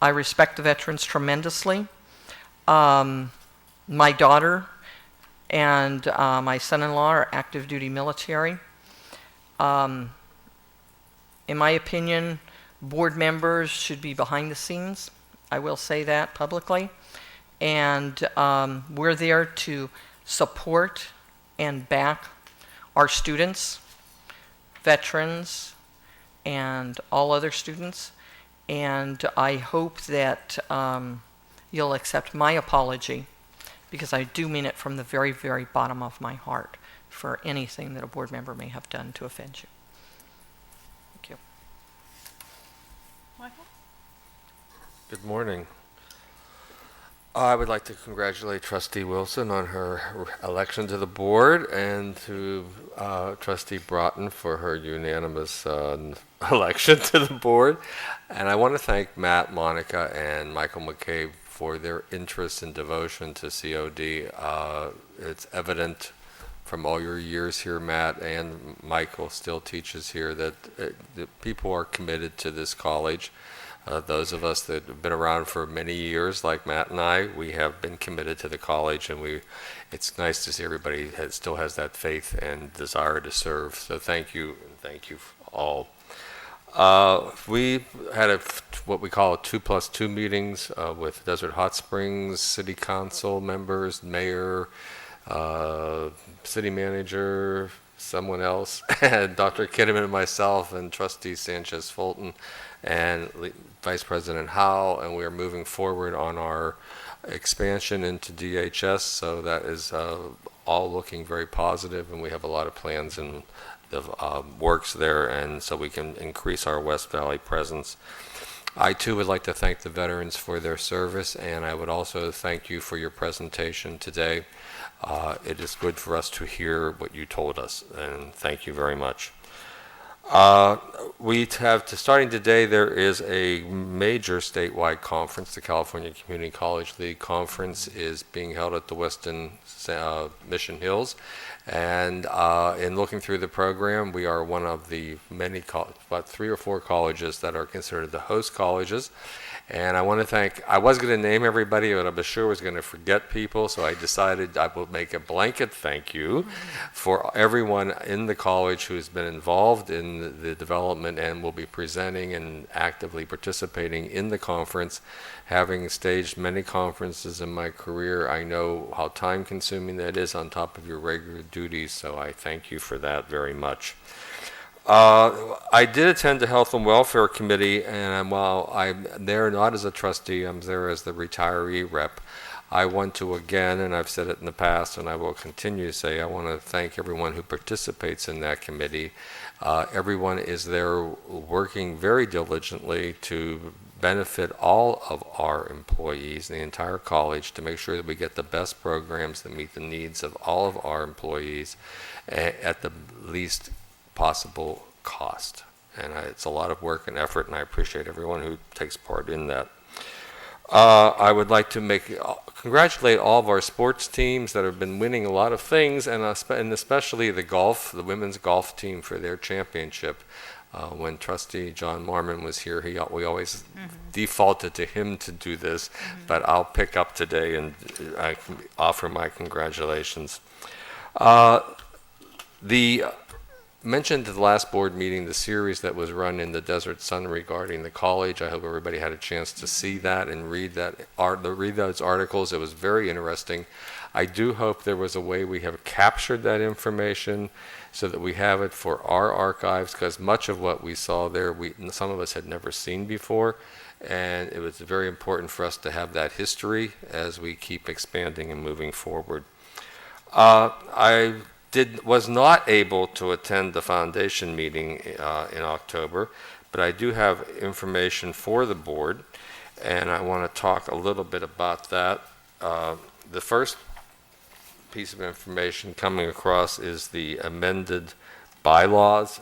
B: I respect the veterans tremendously. My daughter and my son-in-law are active duty military. In my opinion, board members should be behind the scenes. I will say that publicly. And we're there to support and back our students, veterans, and all other students. And I hope that you'll accept my apology, because I do mean it from the very, very bottom of my heart, for anything that a board member may have done to offend you. Thank you.
A: Michael?
E: Good morning. I would like to congratulate Trustee Wilson on her election to the board, and to Trustee Broughton for her unanimous election to the board. And I want to thank Matt, Monica, and Michael McCabe for their interest and devotion to COD. It's evident from all your years here, Matt, and Michael still teaches here, that people are committed to this college. Those of us that have been around for many years, like Matt and I, we have been committed to the college, and it's nice to see everybody still has that faith and desire to serve. So thank you, and thank you all. We had what we call 2+2 meetings with Desert Hot Springs City Council members, mayor, city manager, someone else, and Dr. Kinnaman and myself, and Trustee Sanchez Fulton, and Vice President Howell, and we are moving forward on our expansion into DHS, so that is all looking very positive, and we have a lot of plans and the works there, and so we can increase our West Valley presence. I too would like to thank the veterans for their service, and I would also thank you for your presentation today. It is good for us to hear what you told us, and thank you very much. Starting today, there is a major statewide conference. The California Community College League Conference is being held at the Westin Mission Hills. And in looking through the program, we are one of the many, about 3 or 4 colleges that are considered the host colleges. And I want to thank, I was going to name everybody, but I was sure I was going to forget people, so I decided I will make a blanket thank you for everyone in the college who has been involved in the development and will be presenting and actively participating in the conference. Having staged many conferences in my career, I know how time-consuming that is on top of your regular duties, so I thank you for that very much. I did attend the Health and Welfare Committee, and while I'm there not as a trustee, I'm there as the retiree rep. I want to again, and I've said it in the past, and I will continue to say, I want to thank everyone who participates in that committee. Everyone is there working very diligently to benefit all of our employees, the entire college, to make sure that we get the best programs that meet the needs of all of our employees at the least possible cost. And it's a lot of work and effort, and I appreciate everyone who takes part in that. I would like to congratulate all of our sports teams that have been winning a lot of things, and especially the women's golf team for their championship. When Trustee John Marmon was here, we always defaulted to him to do this, but I'll pick up today and I can offer my congratulations. Mentioned at the last board meeting the series that was run in the Desert Sun regarding the college. I hope everybody had a chance to see that and read those articles. It was very interesting. I do hope there was a way we have captured that information so that we have it for our archives, because much of what we saw there, some of us had never seen before, and it was very important for us to have that history as we keep expanding and moving forward. I was not able to attend the foundation meeting in October, but I do have information for the board, and I want to talk a little bit about that. The first piece of information coming across is the amended bylaws.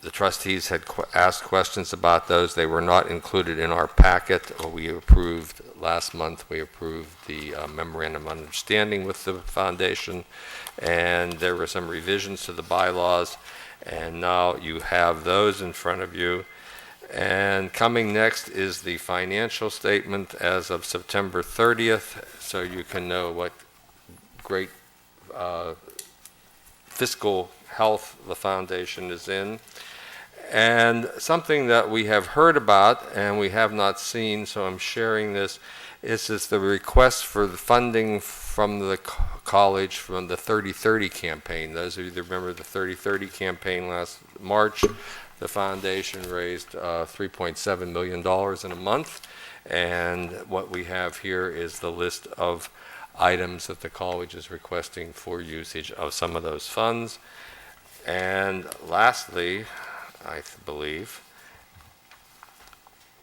E: The trustees had asked questions about those. They were not included in our packet. Last month we approved the memorandum of understanding with the foundation, and there were some revisions to the bylaws, and now you have those in front of you. And coming next is the financial statement as of September 30th, so you can know what great fiscal health the foundation is in. And something that we have heard about and we have not seen, so I'm sharing this, is the request for the funding from the college from the 3030 campaign. Those of you that remember the 3030 campaign last March, the foundation raised $3.7 million in a month. And what we have here is the list of items that the college is requesting for usage of some of those funds. And lastly, I believe,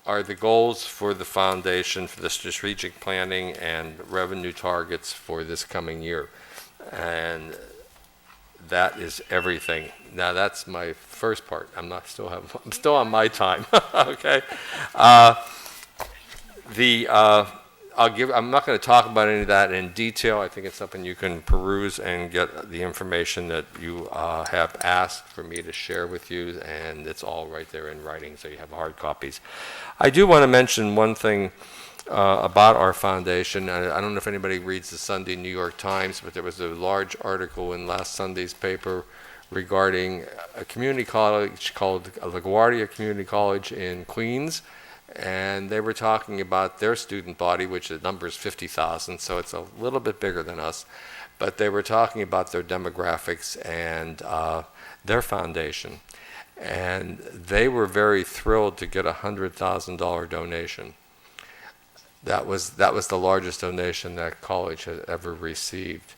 E: are the goals for the foundation for the strategic planning and revenue targets for this coming year. And that is everything. Now that's my first part. I'm still on my time. Okay. I'm not going to talk about any of that in detail. I think it's something you can peruse and get the information that you have asked for me to share with you, and it's all right there in writing, so you have hard copies. I do want to mention one thing about our foundation. I don't know if anybody reads the Sunday New York Times, but there was a large article in last Sunday's paper regarding a community college called LaGuardia Community College in Queens. And they were talking about their student body, which the number is 50,000, so it's a little bit bigger than us. But they were talking about their demographics and their foundation. And they were very thrilled to get a $100,000 donation. That was the largest donation that college has ever received.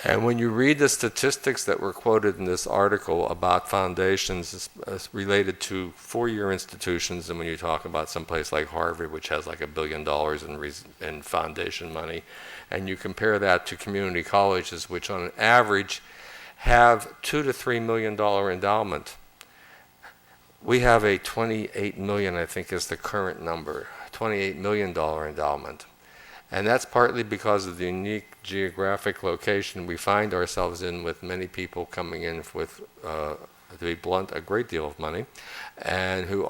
E: And when you read the statistics that were quoted in this article about foundations related to four-year institutions, and when you talk about someplace like Harvard, which has like $1 billion in foundation money, and you compare that to community colleges, which on an average have $2 to $3 million endowment. We have a $28 million, I think is the current number, $28 million endowment. And that's partly because of the unique geographic location we find ourselves in, with many people coming in with, to be blunt, a great deal of money, and who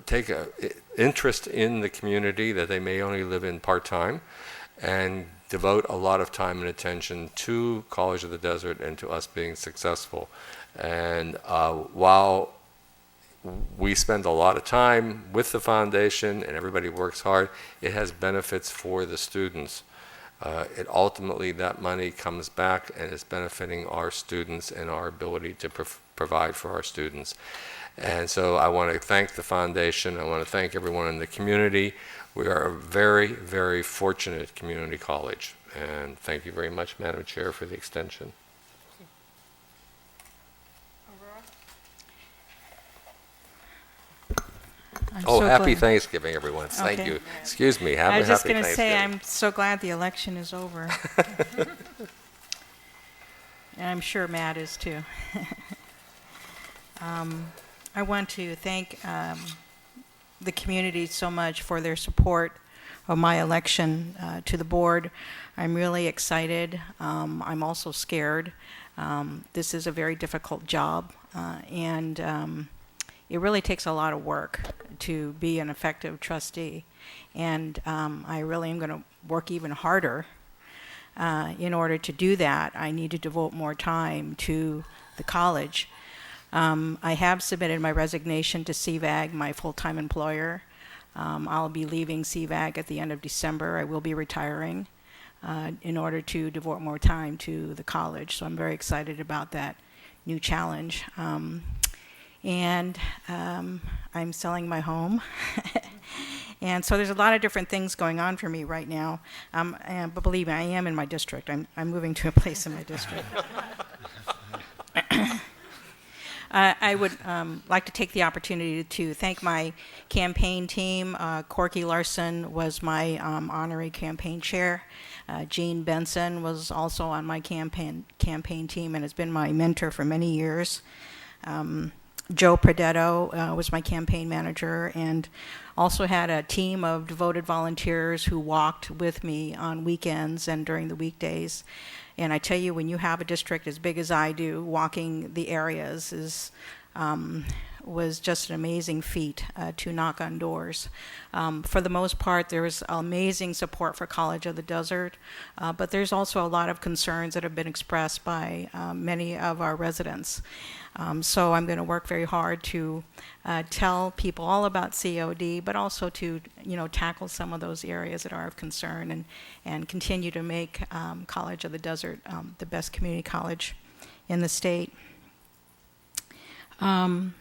E: take an interest in the community that they may only live in part-time, and devote a lot of time and attention to College of the Desert and to us being successful. And while we spend a lot of time with the foundation and everybody works hard, it has benefits for the students. Ultimately, that money comes back and is benefiting our students and our ability to provide for our students. And so I want to thank the foundation. I want to thank everyone in the community. We are a very, very fortunate community college. And thank you very much, Madam Chair, for the extension. Happy Thanksgiving, everyone. Thank you. Excuse me.
R: I was just going to
E: Happy
R: say,
E: Thanksgiving.
R: I'm so glad the election is over. and I'm sure Matt is too. I want to thank the community so much for their support of my election to the board. I'm really excited. I'm also scared. This is a very difficult job, and it really takes a lot of work to be an effective trustee. And I really am going to work even harder. In order to do that, I need to devote more time to the college. I have submitted my resignation to CVAG, my full-time employer. I'll be leaving CVAG at the end of December. I will be retiring in order to devote more time to the college. So I'm very excited about that new challenge. And I'm selling my home. And so there's a lot of different things going on for me right now. But believe me, I am in my district. I'm moving to a place in my district. I would like to take the opportunity to thank my campaign team. Corky Larson was my honorary campaign chair. Jean Benson was also on my campaign team and has been my mentor for many years. Joe Pradetto was my campaign manager, and also had a team of devoted volunteers who walked with me on weekends and during the weekdays. And I tell you, when you have a district as big as I do, walking the areas was just an amazing feat to knock on doors. For the most part, there was amazing support for College of the Desert, but there's also a lot of concerns that have been expressed by many of our residents. So I'm going to work very hard to tell people all about COD, but also to tackle some of those areas that are of concern and continue to make College of the Desert the best community college in the state. I'm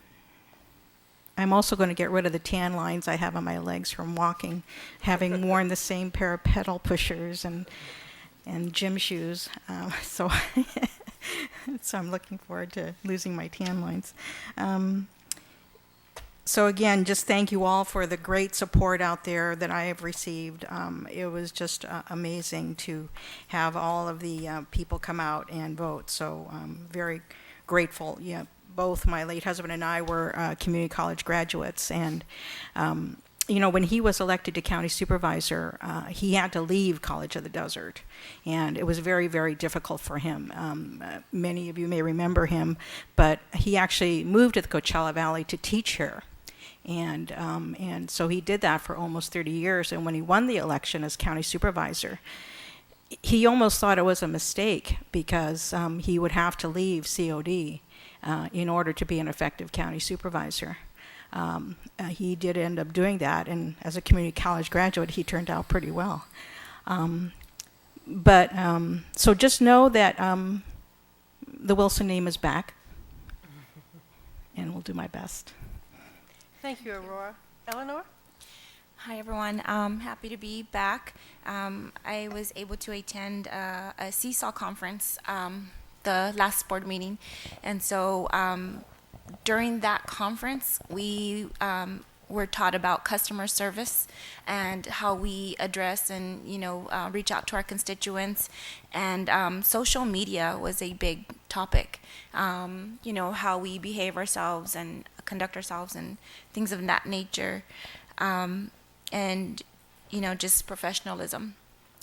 R: also going to get rid of the tan lines I have on my legs from walking, having worn the same pair of pedal pushers and gym shoes. So I'm looking forward to losing my tan lines. So again, just thank you all for the great support out there that I have received. It was just amazing to have all of the people come out and vote. So I'm very grateful. Yeah, both my late husband and I were community college graduates, and when he was elected to county supervisor, he had to leave College of the Desert, and it was very, very difficult for him. Many of you may remember him, but he actually moved to the Coachella Valley to teach here. And so he did that for almost 30 years, and when he won the election as county supervisor, he almost thought it was a mistake because he would have to leave COD in order to be an effective county supervisor. He did end up doing that, and as a community college graduate, he turned out pretty well. So just know that the Wilson name is back, and we'll do my best.
A: Thank you, Aurora. Eleanor?
D: Hi, everyone. Happy to be back. I was able to attend a Seesaw conference, the last board meeting. And so during that conference, we were taught about customer service and how we address and, reach out to our constituents. And social media was a big topic. How we behave ourselves and conduct ourselves and things of that nature. And just professionalism.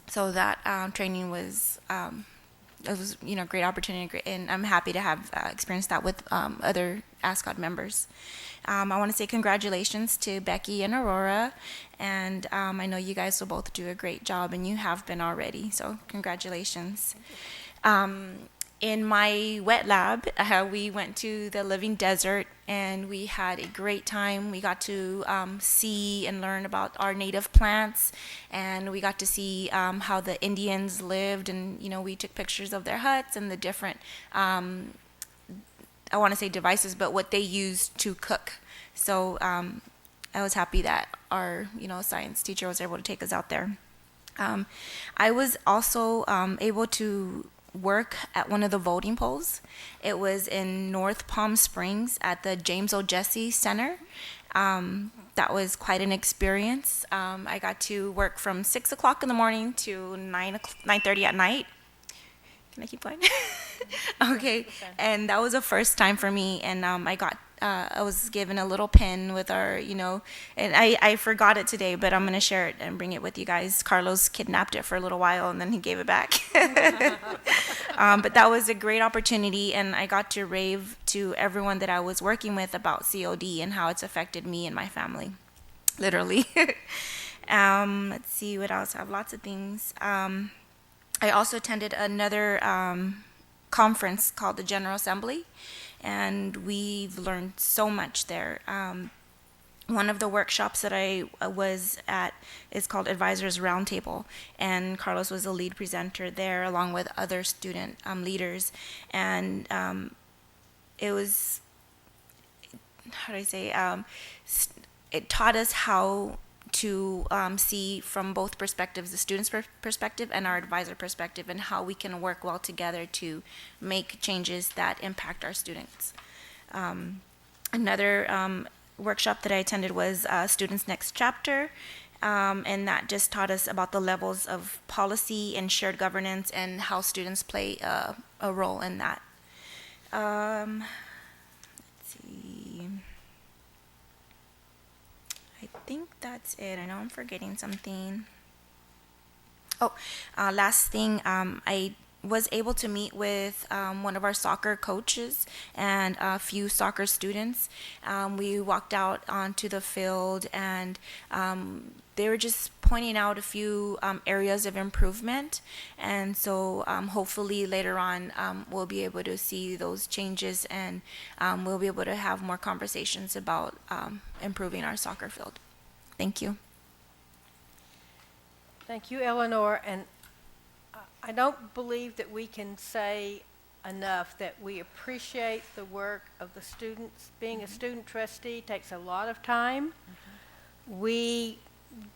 D: So that training was it was a great opportunity, and I'm happy to have experienced that with other ASCOD members. I want to say congratulations to Becky and Aurora, and I know you guys will both do a great job, and you have been already. So congratulations. In my wet lab, we went to the Living Desert, and we had a great time. We got to see and learn about our native plants, and we got to see how the Indians lived, and we took pictures of their huts and the different, I want to say devices, but what they used to cook. So I was happy that our science teacher was able to take us out there. I was also able to work at one of the voting polls. It was in North Palm Springs at the James O. Jesse Center. That was quite an experience. I got to work from 6 o'clock in the morning to 9:30 at night. Can I keep going? Okay, and that was a first time for me, and I was given a little pin with our, and I forgot it today, but I'm gonna share it and bring it with you guys. Carlos kidnapped it for a little while, and then he gave it back. But that was a great opportunity, and I got to rave to everyone that I was working with about COD and how it's affected me and my family, literally. Let's see what else. I have lots of things. I also attended another conference called the General Assembly, and we've learned so much there. One of the workshops that I was at is called Advisors Roundtable, and Carlos was the lead presenter there along with other student leaders, and it was, how do I say, it taught us how to see from both perspectives, the student's perspective and our advisor perspective, and how we can work well together to make changes that impact our students. Another workshop that I attended was Students Next Chapter, and that just taught us about the levels of policy and shared governance and how students play a role in that. Let's see. I think that's it. I know I'm forgetting something. Oh, last thing, I was able to meet with one of our soccer coaches and a few soccer students. We walked out onto the field, and they were just pointing out a few areas of improvement. And so hopefully later on we'll be able to see those changes, and we'll be able to have more conversations about improving our soccer field. Thank you.
A: Thank you, Eleanor. And I don't believe that we can say enough that we appreciate the work of the students. Being a student trustee takes a lot of time. We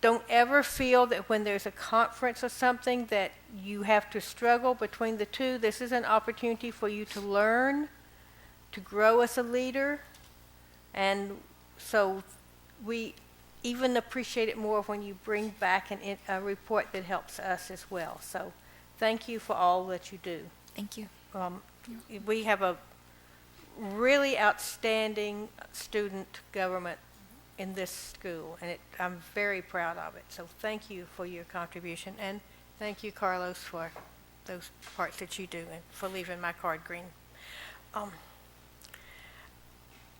A: don't ever feel that when there's a conference or something that you have to struggle between the two. This is an opportunity for you to learn, to grow as a leader, and so we even appreciate it more when you bring back a report that helps us as well. So thank you for all that you do.
D: Thank you.
A: We have a really outstanding student government in this school, and I'm very proud of it. So thank you for your contribution, and thank you, Carlos, for those parts that you do and for leaving my card green.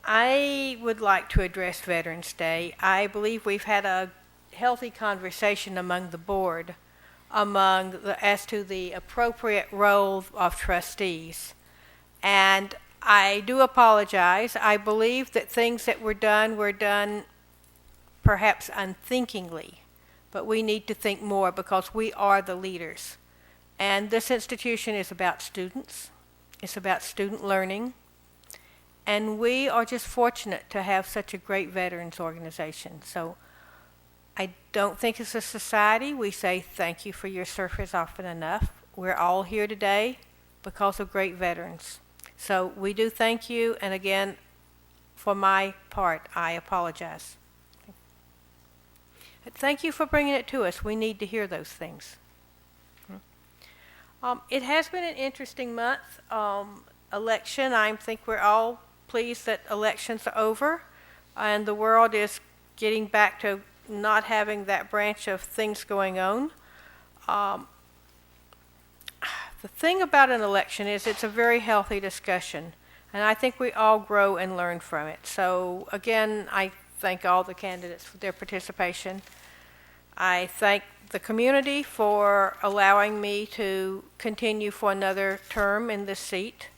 A: I would like to address Veterans Day. I believe we've had a healthy conversation among the board as to the appropriate role of trustees. And I do apologize. I believe that things that were done perhaps unthinkingly, but we need to think more because we are the leaders. And this institution is about students. It's about student learning. And we are just fortunate to have such a great veterans organization. So I don't think as a society we say thank you for your service often enough. We're all here today because of great veterans. So we do thank you, and again, for my part, I apologize. But thank you for bringing it to us. We need to hear those things. It has been an interesting month. Election, I think we're all pleased that elections are over, and the world is getting back to not having that branch of things going on. The thing about an election is it's a very healthy discussion, and I think we all grow and learn from it. So again, I thank all the candidates for their participation. I thank the community for allowing me to continue for another term in this seat.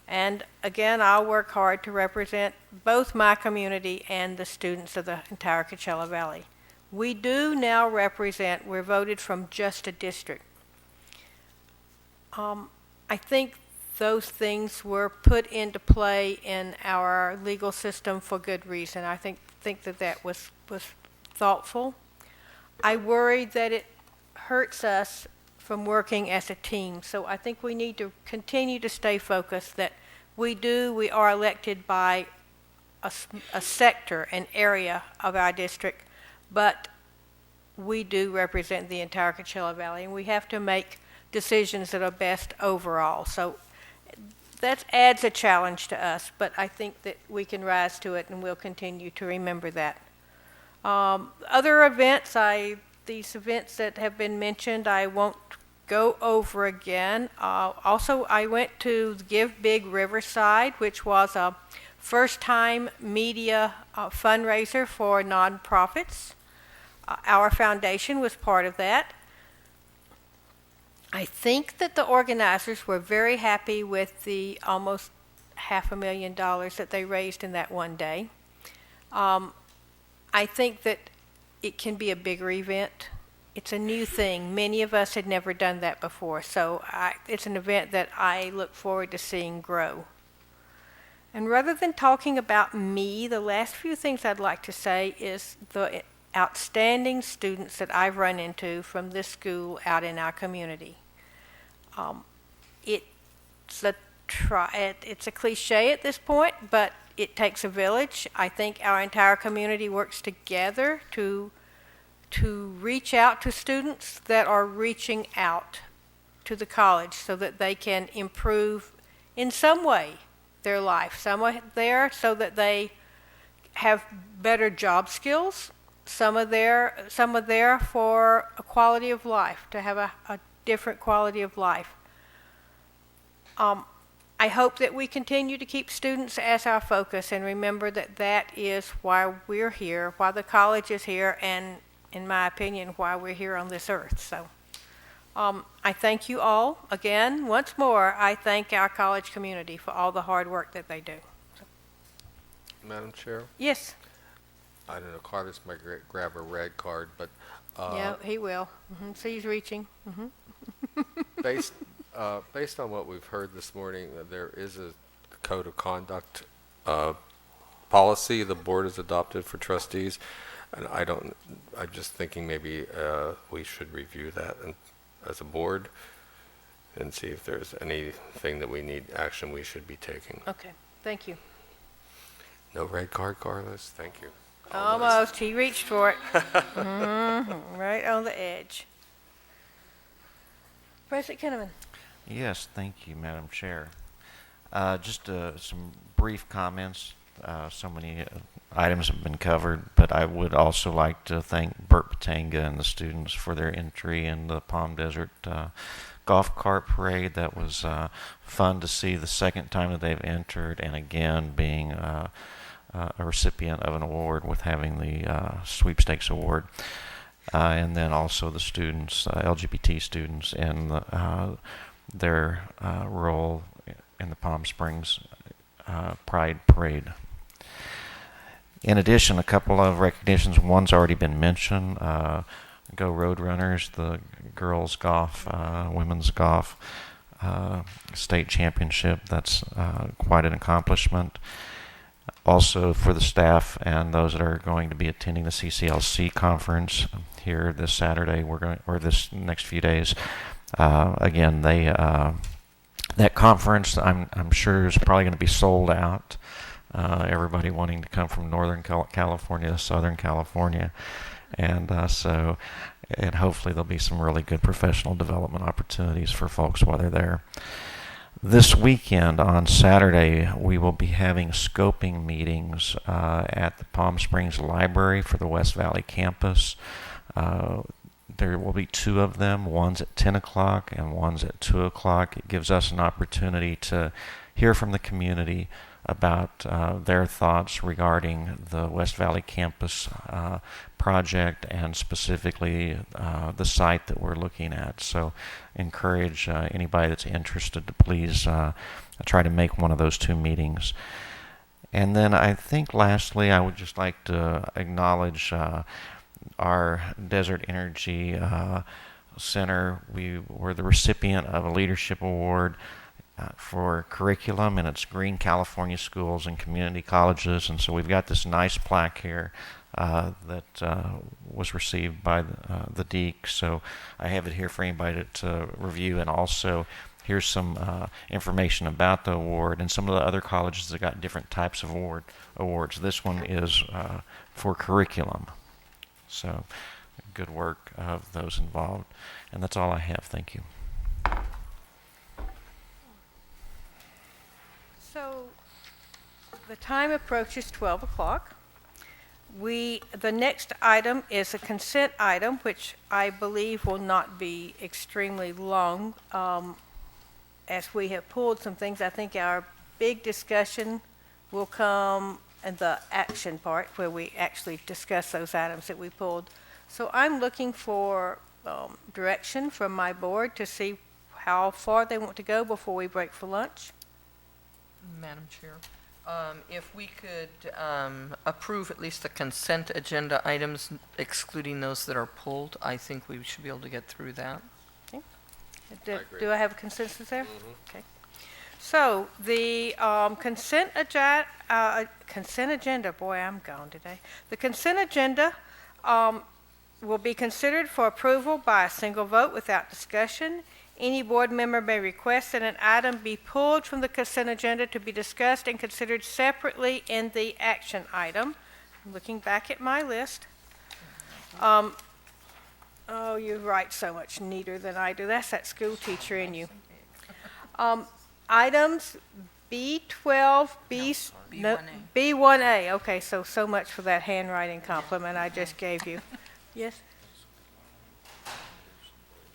A: And again, I'll work hard to represent both my community and the students of the entire Coachella Valley. We do now represent, we're voted from just a district. I think those things were put into play in our legal system for good reason. I think that was thoughtful. I worry that it hurts us from working as a team. So I think we need to continue to stay focused that we are elected by a sector, an area of our district, but we do represent the entire Coachella Valley, and we have to make decisions that are best overall. So that adds a challenge to us, but I think that we can rise to it, and we'll continue to remember that. Other events, these events that have been mentioned, I won't go over again. Also, I went to Give Big Riverside, which was a first-time media fundraiser for nonprofits. Our foundation was part of that. I think that the organizers were very happy with the almost $500,000 that they raised in that one day. I think that it can be a bigger event. It's a new thing. Many of us had never done that before, so it's an event that I look forward to seeing grow. And rather than talking about me, the last few things I'd like to say is the outstanding students that I've run into from this school out in our community. It's a cliche at this point, but it takes a village. I think our entire community works together to reach out to students that are reaching out to the college so that they can improve in some way their life. Some are there so that they have better job skills. Some are there for a quality of life, to have a different quality of life. I hope that we continue to keep students as our focus and remember that that is why we're here, why the college is here, and in my opinion, why we're here on this earth. So I thank you all. Again, once more, I thank our college community for all the hard work that they do. So.
E: Madam Chair?
A: Yes.
E: I don't know, Carlos might grab a red card, but...
A: yeah, he will. So he's reaching.
E: Based on what we've heard this morning, there is a code of conduct policy the board has adopted for trustees, and I'm just thinking maybe we should review that as a board and see if there's anything that we need action we should be taking.
A: Okay, thank you.
E: No red card, Carlos? Thank you.
A: Almost. He reached for it. Right on the edge. President Kinnaman.
C: Yes, thank you, Madam Chair. Just some brief comments. So many items have been covered, but I would also like to thank Burt Patanga and the students for their entry in the Palm Desert Golf Cart Parade. That was fun to see the second time that they've entered, and again being a recipient of an award with having the sweepstakes award. And then also the students, LGBT students, and their role in the Palm Springs Pride Parade. In addition, a couple of recognitions. One's already been mentioned. Go Roadrunners, the girls golf, women's golf state championship. That's quite an accomplishment. Also, for the staff and those that are going to be attending the CCLC conference here this Saturday, or this next few days. Again, that conference, I'm sure, is probably going to be sold out. Everybody wanting to come from Northern California to Southern California, and hopefully there'll be some really good professional development opportunities for folks while they're there. This weekend, on Saturday, we will be having scoping meetings at the Palm Springs Library for the West Valley campus. There will be two of them. One's at 10 o'clock and one's at 2 o'clock. It gives us an opportunity to hear from the community about their thoughts regarding the West Valley campus project, and specifically the site that we're looking at. So encourage anybody that's interested to please try to make one of those two meetings. And then I think lastly, I would just like to acknowledge our Desert Energy Center. We were the recipient of a leadership award for curriculum, and it's Green California Schools and Community Colleges. And so we've got this nice plaque here that was received by the DEEC. So I have it here for anybody to review, and also here's some information about the award and some of the other colleges that got different types of awards. This one is for curriculum. So good work of those involved. And that's all I have. Thank you.
A: So the time approaches 12 o'clock. The next item is a consent item, which I believe will not be extremely long. As we have pulled some things, I think our big discussion will come in the action part where we actually discuss those items that we pulled. So I'm looking for direction from my board to see how far they want to go before we break for lunch.
B: Madam Chair, if we could approve at least the consent agenda items, excluding those that are pulled, I think we should be able to get through that.
A: Okay.
E: agree.
A: Do I have a consensus there? Okay. So the consent agenda, boy, I'm gone today. The consent agenda will be considered for approval by a single vote without discussion. Any board member may request that an item be pulled from the consent agenda to be discussed and considered separately in the action item. Looking back at my list. Oh, you write so much neater than I do. That's that school teacher in you. Items B12, B1A. Okay, so much for that handwriting compliment I just gave you. Yes?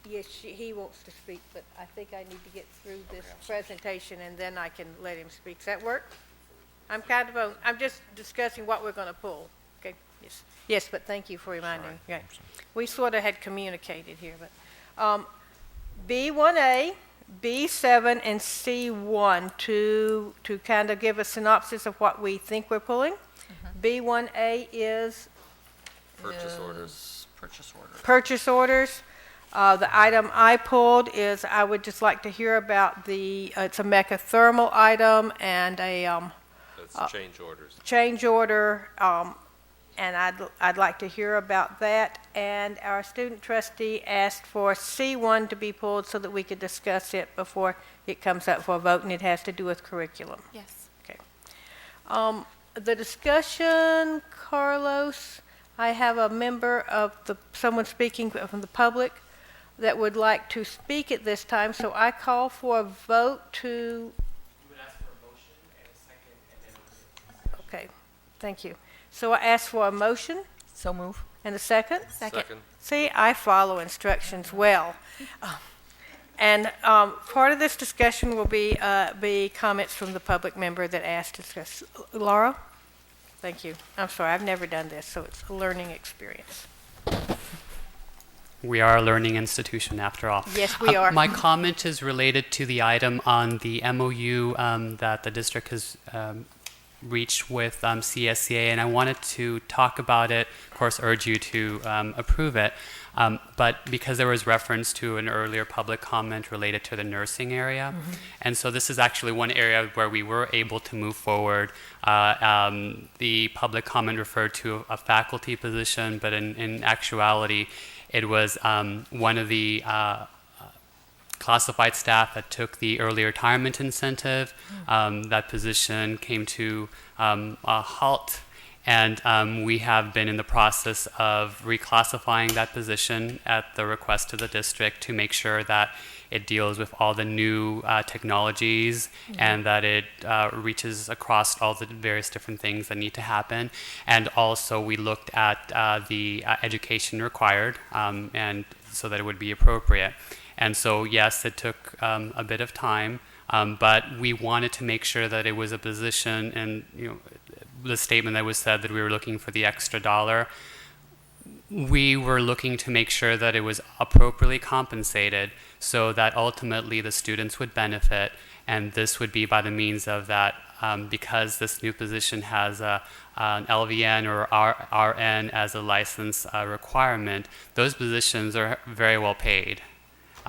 A: Yes, he wants to speak, but I think I need to get through this presentation and then I can let him speak. Does that work? I'm just discussing what we're going to pull. Okay, yes. Yes, but thank you for reminding me. Okay. We sort of had communicated here, but B1A, B7, and C1 to kind of give a synopsis of what we think we're pulling. B1A is
E: Purchase orders.
A: Purchase orders. The item I pulled is I would just like to hear about it's a mechathermal item and
E: That's change orders.
A: Change order, and I'd like to hear about that. And our student trustee asked for C1 to be pulled so that we could discuss it before it comes up for a vote, and it has to do with curriculum.
D: Yes.
A: Okay. The discussion, Carlos, I have a member of someone speaking from the public that would like to speak at this time, so I call for a vote to... You would ask for a motion and a second, and then... Okay, thank you. So I ask for a motion.
B: So move.
A: And a second?
E: Second.
A: See, I follow instructions well. And part of this discussion will be comments from the public member that asked to discuss. Laura? Thank you. I'm sorry, I've never done this, so it's a learning experience.
Q: We are a learning institution after all.
A: Yes, we are.
Q: My comment is related to the item on the MOU that the district has reached with CSCA, and I wanted to talk about it, of course urge you to approve it, but because there was reference to an earlier public comment related to the nursing area, and so this is actually one area where we were able to move forward. The public comment referred to a faculty position, but in actuality, it was one of the classified staff that took the early retirement incentive. That position came to a halt, and we have been in the process of reclassifying that position at the request of the district to make sure that it deals with all the new technologies and that it reaches across all the various different things that need to happen. And also we looked at the education required and so that it would be appropriate. And so, yes, it took a bit of time, but we wanted to make sure that it was a position, and the statement that was said that we were looking for the extra dollar, we were looking to make sure that it was appropriately compensated so that ultimately the students would benefit, and this would be by the means of that, because this new position has an LVN or RN as a license requirement, those positions are very well paid.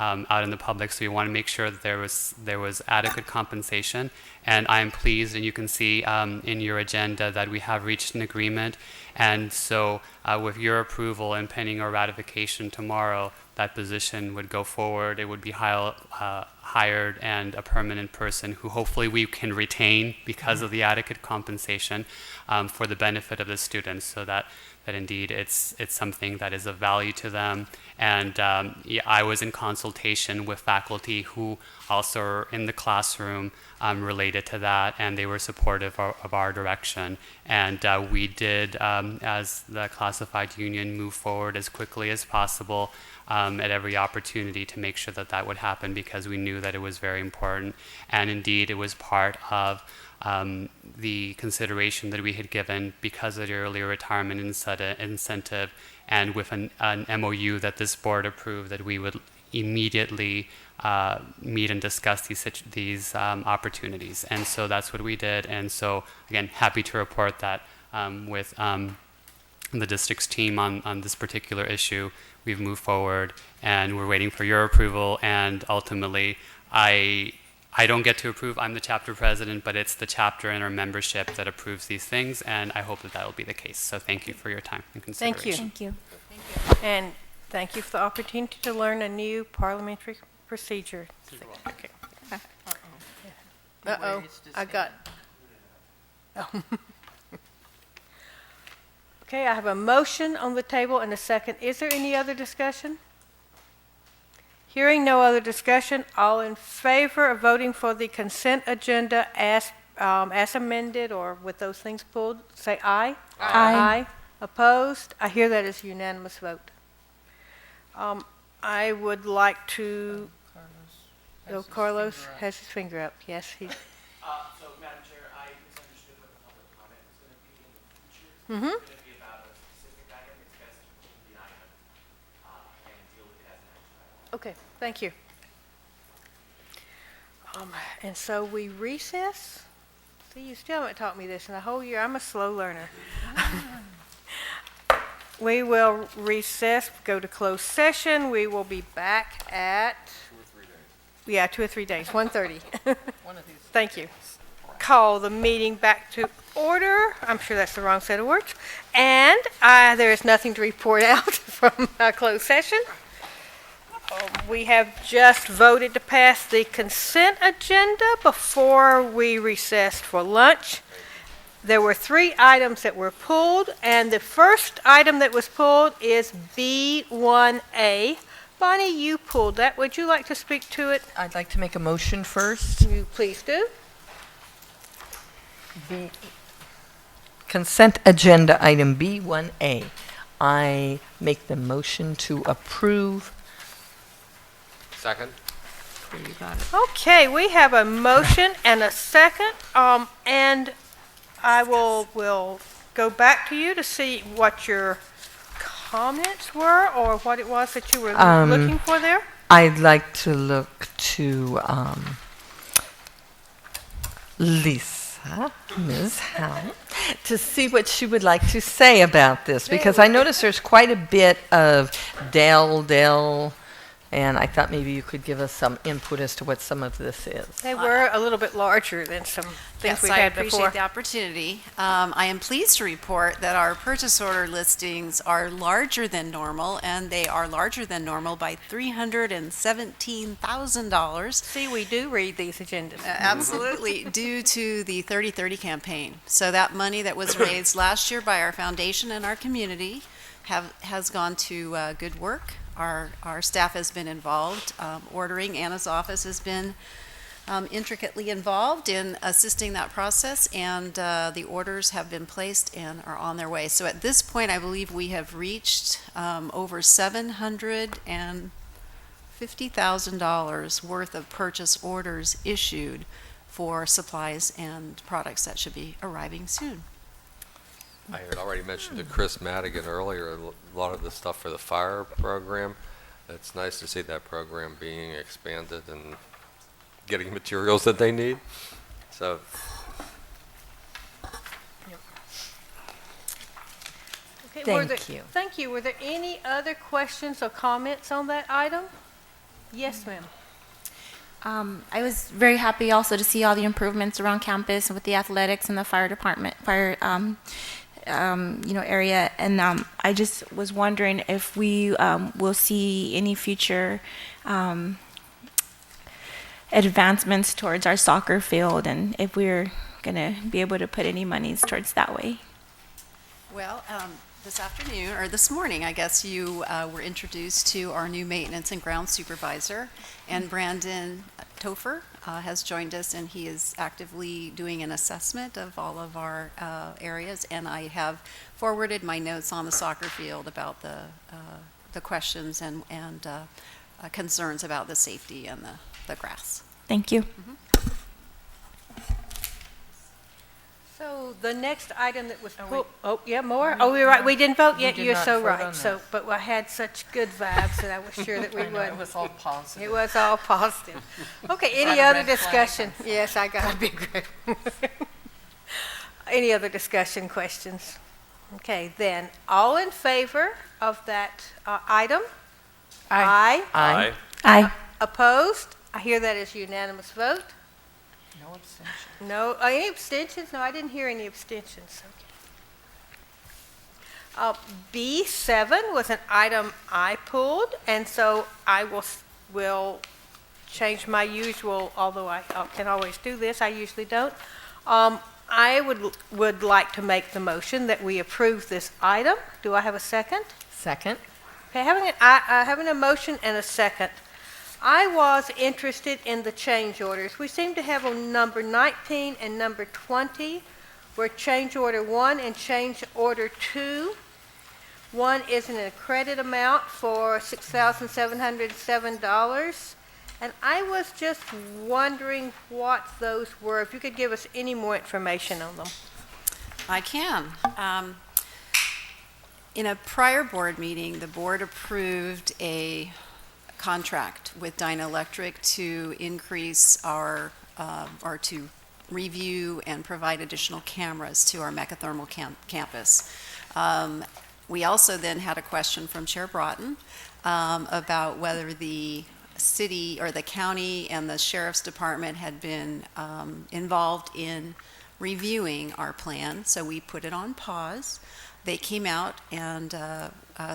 Q: Out in the public, so we want to make sure that there was adequate compensation, and I'm pleased, and you can see in your agenda that we have reached an agreement, and so with your approval and pending our ratification tomorrow, that position would go forward. It would be hired and a permanent person who hopefully we can retain because of the adequate compensation for the benefit of the students, so that indeed it's something that is of value to them. And I was in consultation with faculty who also are in the classroom related to that, and they were supportive of our direction. And we did, as the classified union, move forward as quickly as possible at every opportunity to make sure that would happen, because we knew that it was very important. And indeed, it was part of the consideration that we had given because of the earlier retirement incentive, and with an MOU that this board approved, that we would immediately meet and discuss these opportunities. And so that's what we did. And so, again, happy to report that with the district's team on this particular issue, we've moved forward, and we're waiting for your approval. And ultimately, I don't get to approve. I'm the chapter president, but it's the chapter and our membership that approves these things, and I hope that will be the case. So thank you for your time and consideration.
I: Thank you.
A: And thank you for the opportunity to learn a new parliamentary procedure. Okay. Uh-oh, I got... Oh. Okay, I have a motion on the table and a second. Is there any other discussion? Hearing no other discussion, all in favor of voting for the consent agenda as amended or with those things pulled, say aye.
I: Aye.
A: Opposed? I hear that as a unanimous vote. I would like to... Carlos has his finger up. Yes, he's...
S: So, Madam Chair, I misunderstood what the public comment was going to be in the future. It's going to be about a specific item. It's best to change the item and deal with it as an action item.
A: Okay, thank you. And so we recess. See, you still haven't taught me this in a whole year. I'm a slow learner. We will recess, go to closed session. We will be back at 2 or 3 days, 1:30. Thank you. Call the meeting back to order. I'm sure that's the wrong set of words. And there is nothing to report out from our closed session. We have just voted to pass the consent agenda before we recessed for lunch. There were 3 items that were pulled, and the first item that was pulled is B1A. Bonnie, you pulled that. Would you like to speak to it?
B: I'd like to make a motion first.
A: You please do.
B: Consent agenda item B1A. I make the motion to approve.
E: Second.
B: You got it.
A: Okay, we have a motion and a second, and I will go back to you to see what your comments were or what it was that you were looking for there.
B: I'd like to look to Lisa, Ms. Howe, to see what she would like to say about this, because I noticed there's quite a bit of Dell, and I thought maybe you could give us some input as to what some of this is.
A: They were a little bit larger than some things we had before.
T: I appreciate the opportunity. I am pleased to report that our purchase order listings are larger than normal, and they are larger than normal by $317,000.
A: See, we do read these agendas.
T: Absolutely, due to the 30/30 campaign. So that money that was raised last year by our foundation and our community has gone to good work. Our staff has been involved. Ordering, Anna's office has been intricately involved in assisting that process, and the orders have been placed and are on their way. So at this point, I believe we have reached over $750,000 worth of purchase orders issued for supplies and products that should be arriving soon.
E: I had already mentioned to Chris Madigan earlier a lot of the stuff for the fire program. It's nice to see that program being expanded and getting materials that they need. So.
A: Okay,
B: Thank you.
A: Thank you. Were there any other questions or comments on that item? Yes, ma'am.
D: I was very happy also to see all the improvements around campus with the athletics and the fire department, area, and I just was wondering if we will see any future advancements towards our soccer field, and if we're going to be able to put any monies towards that way.
T: Well, this afternoon, or this morning, I guess, you were introduced to our new maintenance and ground supervisor, and Brandon Topher has joined us, and he is actively doing an assessment of all of our areas, and I have forwarded my notes on the soccer field about the questions and concerns about the safety and the grass.
D: Thank you.
A: So the next item that was more. Oh, we're right. We didn't vote yet.
B: did
A: You're
B: not
A: so
B: vote
A: right.
B: on
A: So, but I had such good vibes that I was sure that we
B: I know,
A: would.
B: it was all positive.
A: It was all positive. Okay.
B: Is
A: Any
B: that a
A: other
B: red flag?
A: discussion? Yes, I got a big red. Any other discussion questions? Okay. Then, all in favor of that item? Aye.
B: Aye.
D: Aye.
A: Opposed? I hear that as unanimous vote.
B: No abstention.
A: No, any abstentions? No, I didn't hear any abstentions. Okay. B7 was an item I pulled, and so I will change my usual, although I can always do this, I usually don't. I would like to make the motion that we approve this item. Do I have a second?
B: Second.
A: Okay, having a motion and a second. I was interested in the change orders. We seem to have on number 19 and number 20, where change order 1 and change order 2. One is an credit amount for $6,707. And I was just wondering what those were. If you could give us any more information on them.
T: I can. In a prior board meeting, the board approved a contract with Dynaelectric to increase our, or to review and provide additional cameras to our mechathermal campus. We also then had a question from Chair Broughton about whether the city or the county and the sheriff's department had been involved in reviewing our plan, so we put it on pause. They came out and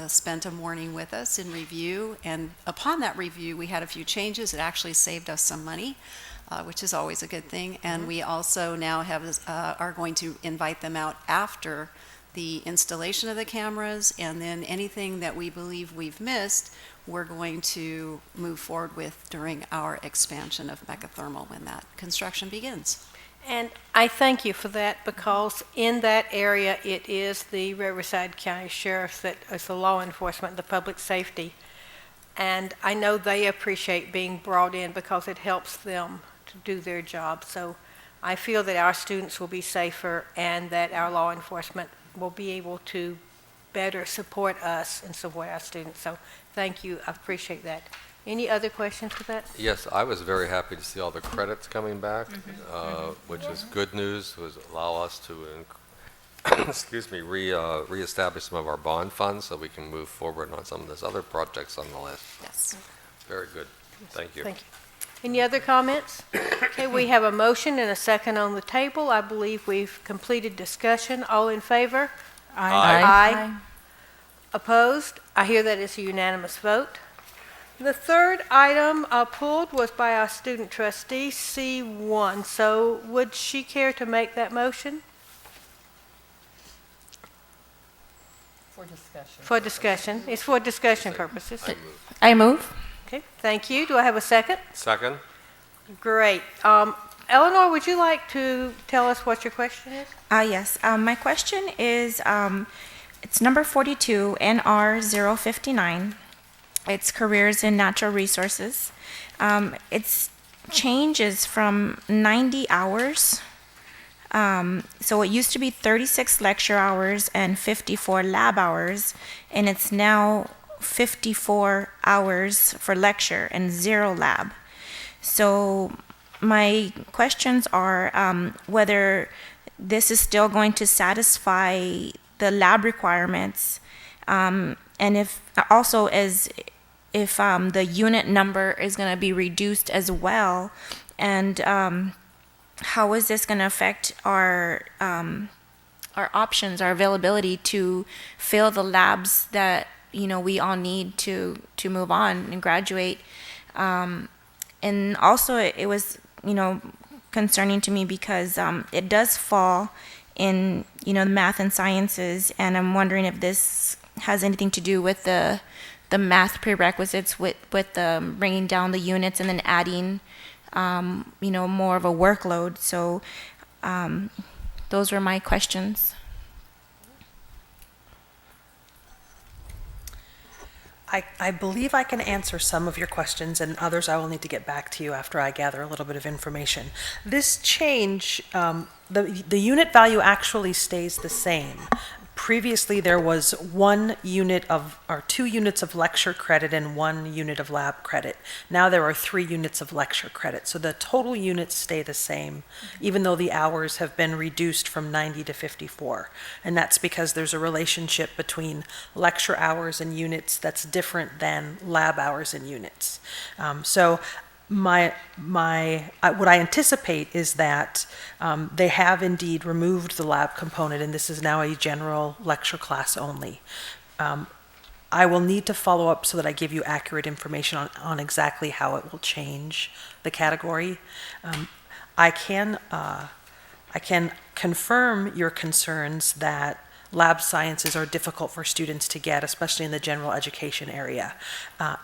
T: spent a morning with us in review, and upon that review, we had a few changes. It actually saved us some money, which is always a good thing. And we also now have are going to invite them out after the installation of the cameras, and then anything that we believe we've missed, we're going to move forward with during our expansion of mechathermal when that construction begins.
A: And I thank you for that, because in that area, it is the Riverside County Sheriff that is the law enforcement, the public safety. And I know they appreciate being brought in because it helps them to do their job. So I feel that our students will be safer and that our law enforcement will be able to better support us and support our students. So thank you. I appreciate that. Any other questions for that?
E: Yes, I was very happy to see all the credits coming back, which is good news, was allow us to, excuse me, reestablish some of our bond funds so we can move forward on some of those other projects on the list.
T: Yes.
E: Very good. Thank you.
A: Thank you. Any other comments? Okay, we have a motion and a second on the table. I believe we've completed discussion. All in favor?
B: Aye.
A: Aye. Opposed? I hear that it's a unanimous vote. The third item pulled was by our student trustee, C1. So would she care to make that motion?
B: For discussion.
A: For discussion. It's for discussion purposes.
D: I move.
A: Okay, thank you. Do I have a second?
E: Second?
A: Great. Eleanor, would you like to tell us what your question is?
D: Yes. My question is, it's number 42, NR 059. It's careers in natural resources. Its changes from 90 hours. So it used to be 36 lecture hours and 54 lab hours, and it's now 54 hours for lecture and 0 lab. So my questions are whether this is still going to satisfy the lab requirements, and if also if the unit number is going to be reduced as well, and how is this going to affect our our options, our availability to fill the labs that we all need to move on and graduate. And also, it was concerning to me because it does fall in the math and sciences, and I'm wondering if this has anything to do with the math prerequisites with bringing down the units and then adding more of a workload. So those were my questions.
U: I believe I can answer some of your questions, and others I will need to get back to you after I gather a little bit of information. This change, the unit value actually stays the same. Previously, there was 2 units of lecture credit and 1 unit of lab credit. Now there are 3 units of lecture credit. So the total units stay the same, even though the hours have been reduced from 90 to 54. And that's because there's a relationship between lecture hours and units that's different than lab hours and units. What I anticipate is that they have indeed removed the lab component, and this is now a general lecture class only. I will need to follow up so that I give you accurate information on exactly how it will change the category. I can confirm your concerns that lab sciences are difficult for students to get, especially in the general education area.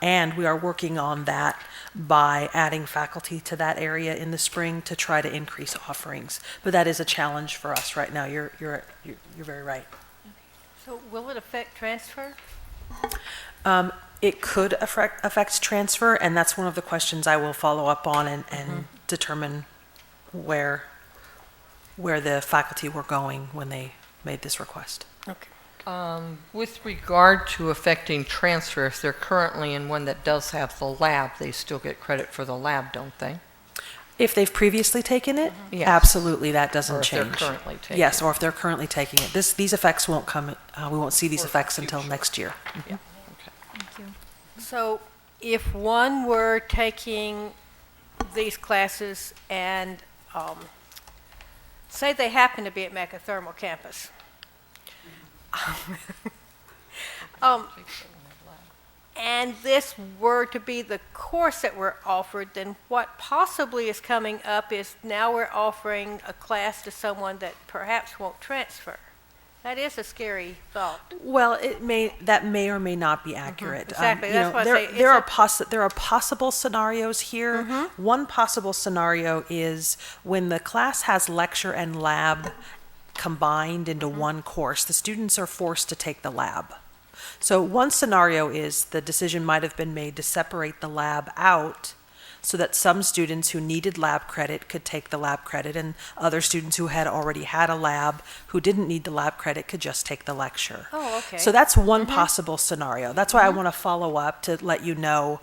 U: And we are working on that by adding faculty to that area in the spring to try to increase offerings. But that is a challenge for us right now. You're very right.
A: So will it affect transfer?
U: It could affect transfer, and that's one of the questions I will follow up on and determine where the faculty were going when they made this request.
B: Okay. With regard to affecting transfer, if they're currently in one that does have the lab, they still get credit for the lab, don't they?
U: If they've previously taken it,
B: Yes.
U: absolutely, that doesn't
B: Or if they're
U: change.
B: currently taking
U: Yes,
B: it.
U: or if they're currently taking it. These effects won't come, we won't see these effects until next year.
B: Yeah.
D: Thank you.
A: So if one were taking these classes and say they happen to be at Macathermal campus, and this were to be the course that we're offered, then what possibly is coming up is now we're offering a class to someone that perhaps won't transfer. That is a scary thought.
U: Well, that may or may not be accurate.
A: Exactly, that's what I say.
U: There are possible scenarios here. One possible scenario is when the class has lecture and lab combined into one course, the students are forced to take the lab. So one scenario is the decision might have been made to separate the lab out so that some students who needed lab credit could take the lab credit, and other students who had already had a lab who didn't need the lab credit could just take the lecture.
A: Oh, okay.
U: So that's one possible scenario. That's why I want to follow up to let you know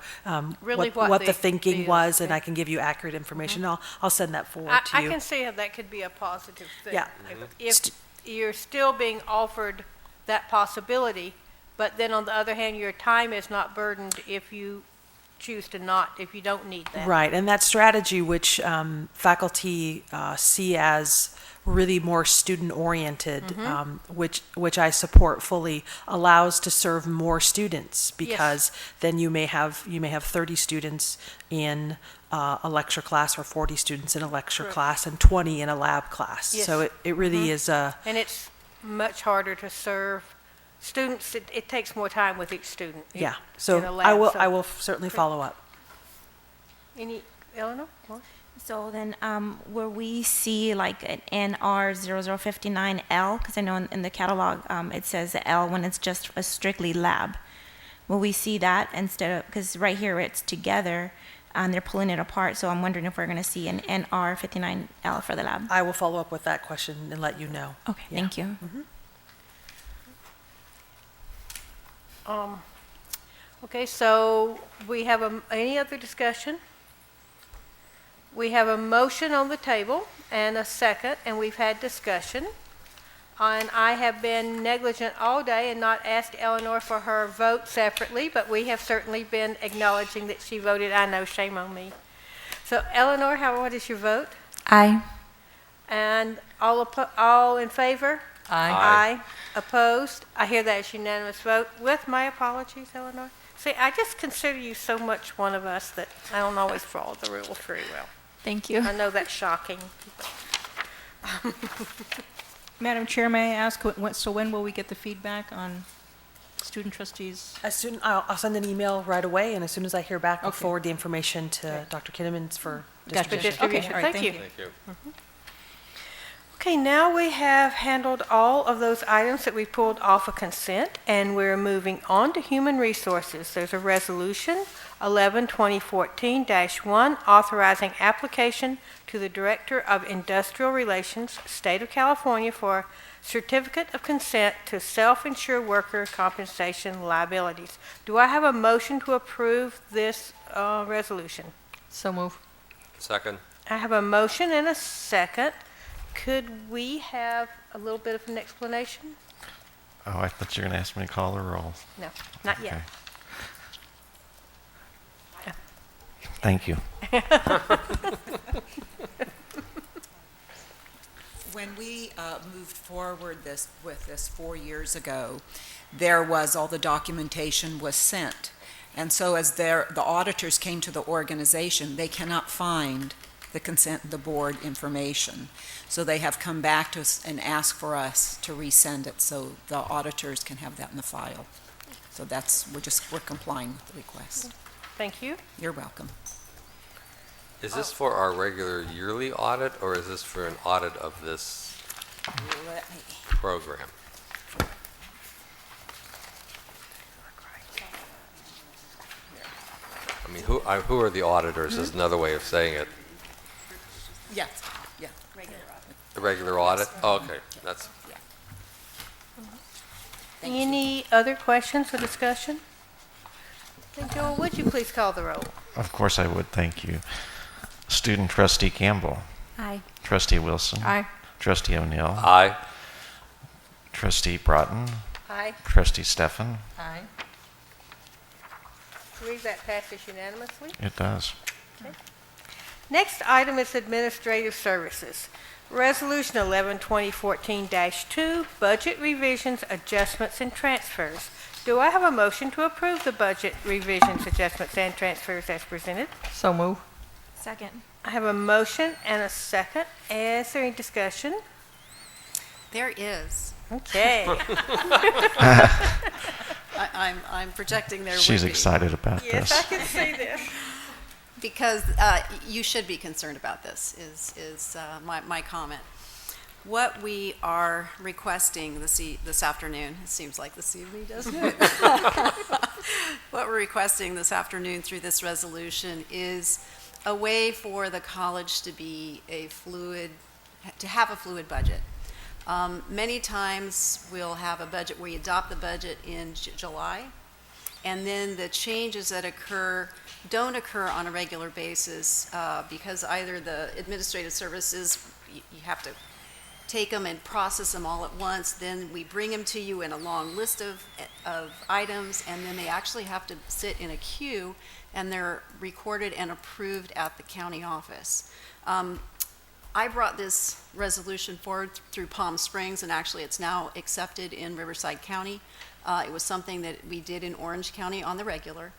A: Really
U: what the thinking
A: is.
U: was, and I can give you accurate information. I'll send that forward to
A: I
U: you.
A: can see how that could be a positive thing.
U: Yeah.
A: If you're still being offered that possibility, but then on the other hand, your time is not burdened if you choose to not, if you don't need that.
U: Right, and that strategy, which faculty see as really more student-oriented, which I support fully, allows to serve more students because then you may have 30 students in a lecture class or 40 students in a lecture class and 20 in a lab class.
A: Yes.
U: So it really is a...
A: And it's much harder to serve students. It takes more time with each student.
U: Yeah,
A: in
U: so
A: a lab,
U: I will certainly follow up.
A: Any, Eleanor? More?
D: So then, will we see like an NR0059L? Because I know in the catalog it says L when it's just a strictly lab. Will we see that instead of, because right here it's together and they're pulling it apart, so I'm wondering if we're going to see an NR59L for the lab.
U: I will follow up with that question and let you know.
D: Okay, thank you.
A: Okay, so we have any other discussion? We have a motion on the table and a second, and we've had discussion. And I have been negligent all day and not asked Eleanor for her vote separately, but we have certainly been acknowledging that she voted. I know, shame on me. So Eleanor, what is your vote?
D: Aye.
A: And all in favor? Aye. Opposed? I hear that as unanimous vote. With my apologies, Eleanor. See, I just consider you so much one of us that I don't always follow the rules very well.
D: Thank you.
A: I know that's shocking.
R: Madam Chair, may I ask, so when will we get the feedback on student trustees?
U: I'll send an email right away, and as soon as I hear back, I'll
R: Okay.
U: forward the information to Dr. Kinnaman for
R: Gotcha.
U: distribution.
A: Distribution.
R: Okay, all right,
A: Thank you.
E: Thank you.
A: Okay, now we have handled all of those items that we pulled off of consent, and we're moving on to human resources. There's a resolution, 11-2014-1, authorizing application to the Director of Industrial Relations, State of California, for certificate of consent to self-insure worker compensation liabilities. Do I have a motion to approve this resolution?
R: So move.
E: Second.
A: I have a motion and a second. Could we have a little bit of an explanation?
C: Oh, I thought you were going to ask me to call the roll.
A: No, not yet.
C: Okay. Thank you.
F: When we moved forward with this 4 years ago, there was all the documentation was sent. And so as the auditors came to the organization, they cannot find the consent of the board information. So they have come back to us and asked for us to resend it so the auditors can have that in the file. So we're complying with the request.
A: Thank you.
F: You're welcome.
E: Is this for our regular yearly audit, or is this for an audit of this
F: Let me,
E: program? I mean, who are the auditors is another way of saying it.
F: yes, yeah.
E: The regular audit? Oh, okay, that's,
A: Any other questions or discussion? Then Joel, would you please call the roll?
C: Of course I would. Thank you. Student Trustee Campbell.
D: Aye.
C: Trustee Wilson.
R: Aye.
C: Trustee O'Neill.
E: aye.
C: Trustee Broughton.
A: Aye.
C: Trustee Stefan.
A: Aye. I believe that passes unanimously.
C: It does.
A: Next item is administrative services. Resolution 11-2014-2, budget revisions, adjustments, and transfers. Do I have a motion to approve the budget revisions, adjustments, and transfers as presented?
R: So move.
D: Second.
A: I have a motion and a second. Is there any discussion?
T: There is.
A: Okay.
T: I'm projecting there
C: She's
T: would be.
C: excited about
A: Yes, I
C: this.
A: can see this.
T: Because you should be concerned about this, is my comment. What we are requesting this afternoon, it seems like this evening, doesn't it? What we're requesting this afternoon through this resolution is a way for the college to have a fluid budget. Many times we'll have a budget, we adopt the budget in July, and then the changes that don't occur on a regular basis because either the administrative services, you have to take them and process them all at once, then we bring them to you in a long list of items, and then they actually have to sit in a queue, and they're recorded and approved at the county office. I brought this resolution forward through Palm Springs, and actually it's now accepted in Riverside County. It was something that we did in Orange County on the regular,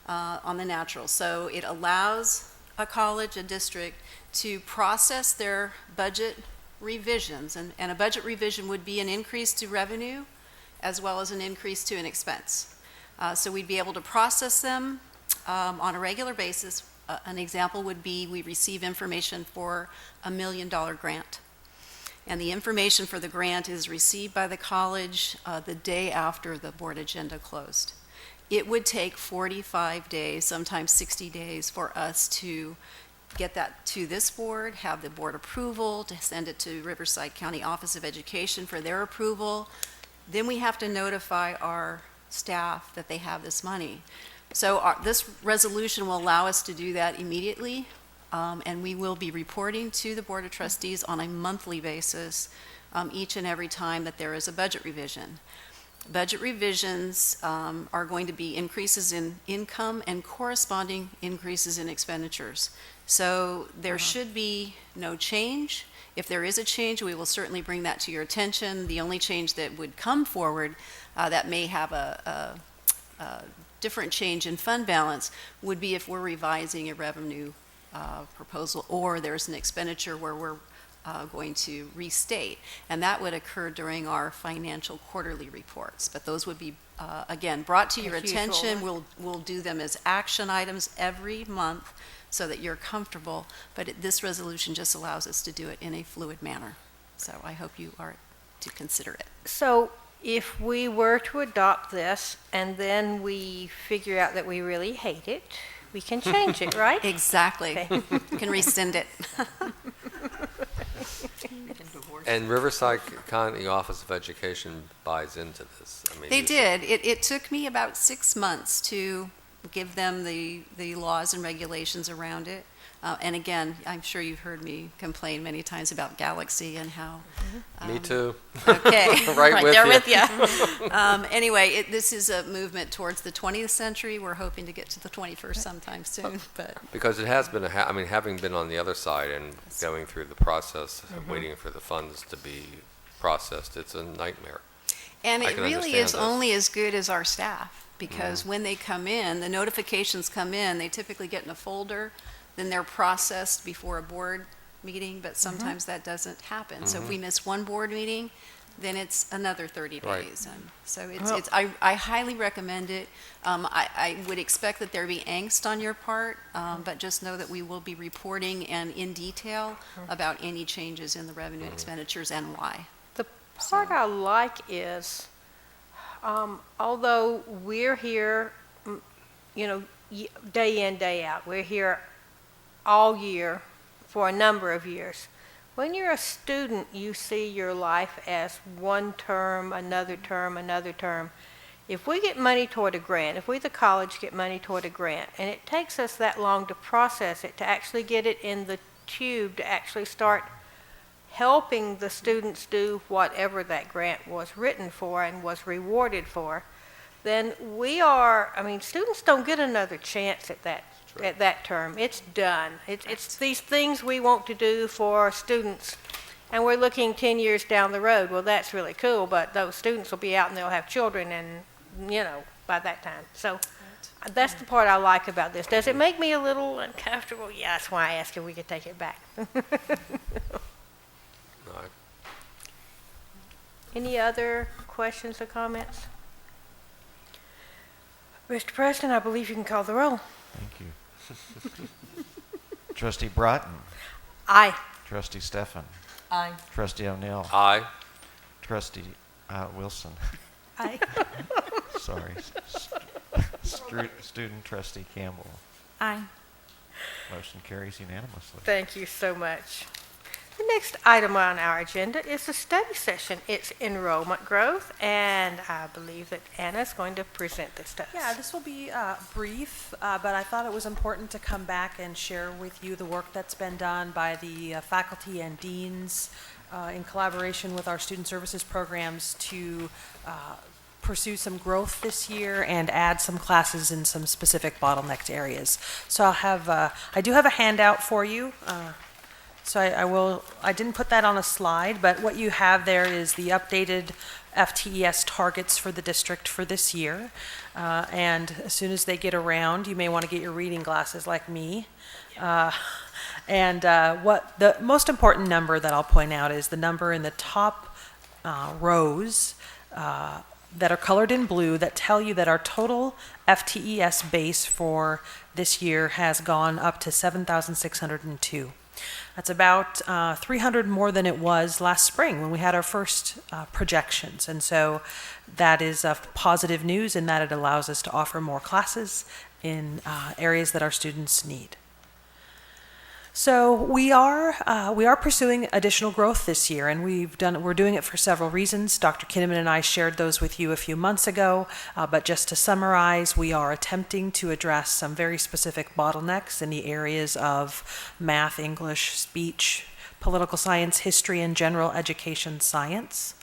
T: on the natural. So it allows a college, a district, to process their budget revisions, and a budget revision would be an increase to revenue as well as an increase to an expense. So we'd be able to process them on a regular basis. An example would be we receive information for a $1 million grant. And the information for the grant is received by the college the day after the board agenda closed. It would take 45 days, sometimes 60 days, for us to get that to this board, have the board approval, to send it to Riverside County Office of Education for their approval. Then we have to notify our staff that they have this money. So this resolution will allow us to do that immediately, and we will be reporting to the Board of Trustees on a monthly basis each and every time that there is a budget revision. Budget revisions are going to be increases in income and corresponding increases in expenditures. So there should be no change. If there is a change, we will certainly bring that to your attention. The only change that would come forward that may have a different change in fund balance would be if we're revising a revenue proposal, or there's an expenditure where we're going to restate, and that would occur during our financial quarterly reports. But those would be, again, brought to your
A: As usual.
T: attention. We'll do them as action items every month so that you're comfortable, but this resolution just allows us to do it in a fluid manner. So I hope you are to consider it.
A: So if we were to adopt this and then we figure out that we really hate it, we can change it, right?
T: Exactly.
A: Okay.
T: You can rescind it.
E: And Riverside County Office of Education buys into this. I mean,
T: They did. It took me about 6 months to give them the laws and regulations around it. And again, I'm sure you've heard me complain many times about Galaxy and how.
E: Me too.
T: Okay.
E: Right with
T: there
E: you.
T: with you. Anyway, this is a movement towards the 20th century. We're hoping to get to the 21st sometime soon. But
E: Because it has been, I mean, having been on the other side and going through the process, of waiting for the funds to be processed, it's a nightmare.
T: And
E: I
T: it
E: can
T: really
E: understand
T: is
E: this.
T: only as good as our staff, because when they come in, the notifications come in, they typically get in a folder, then they're processed before a board meeting, but sometimes that doesn't happen. So if we miss one board meeting, then it's another 30
E: Right.
T: days. And so I highly recommend it. I would expect that there be angst on your part, but just know that we will be reporting and in detail about any changes in the revenue and expenditures and why.
A: The part I like is, although we're here, day in, day out, we're here all year for a number of years. When you're a student, you see your life as one term, another term, another term. If we get money toward a grant, if we, the college, get money toward a grant, and it takes us that long to process it, to actually get it in the tube, to actually start helping the students do whatever that grant was written for and was rewarded for, then students don't get another chance at that term. It's done. It's these things we want to do for students, and we're looking 10 years down the road. Well, that's really cool, but those students will be out and they'll have children, and, by that time. So that's the part I like about this. Does it make me a little uncomfortable? Yeah, that's why I asked if we could take it back. Any other questions or comments? Mr. President, I believe you can call the roll.
C: Thank you. Trustee Broughton.
A: Aye.
C: Trustee Stefan.
F: Aye.
C: Trustee O'Neill.
E: Aye.
C: Trustee Wilson.
A: Aye.
C: Sorry. Student Trustee Campbell.
D: Aye.
C: Motion carries unanimously.
A: Thank you so much. The next item on our agenda is the study session. It's enrollment growth, and I believe that Anna's going to present this to us.
U: Yeah, this will be brief, but I thought it was important to come back and share with you the work that's been done by the faculty and deans in collaboration with our student services programs to pursue some growth this year and add some classes in some specific bottlenecked areas. So I do have a handout for you. So I didn't put that on a slide, but what you have there is the updated FTES targets for the district for this year. And as soon as they get around, you may want to get your reading glasses like me. What the most important number that I'll point out is the number in the top rows that are colored in blue that tell you that our total FTES base for this year has gone up to 7,602. That's about 300 more than it was last spring when we had our first projections. And so that is positive news in that it allows us to offer more classes in areas that our students need. So we are pursuing additional growth this year, and we're doing it for several reasons. Dr. Kinnaman and I shared those with you a few months ago, but just to summarize, we are attempting to address some very specific bottlenecks in the areas of math, English, speech, political science, history, and general education science.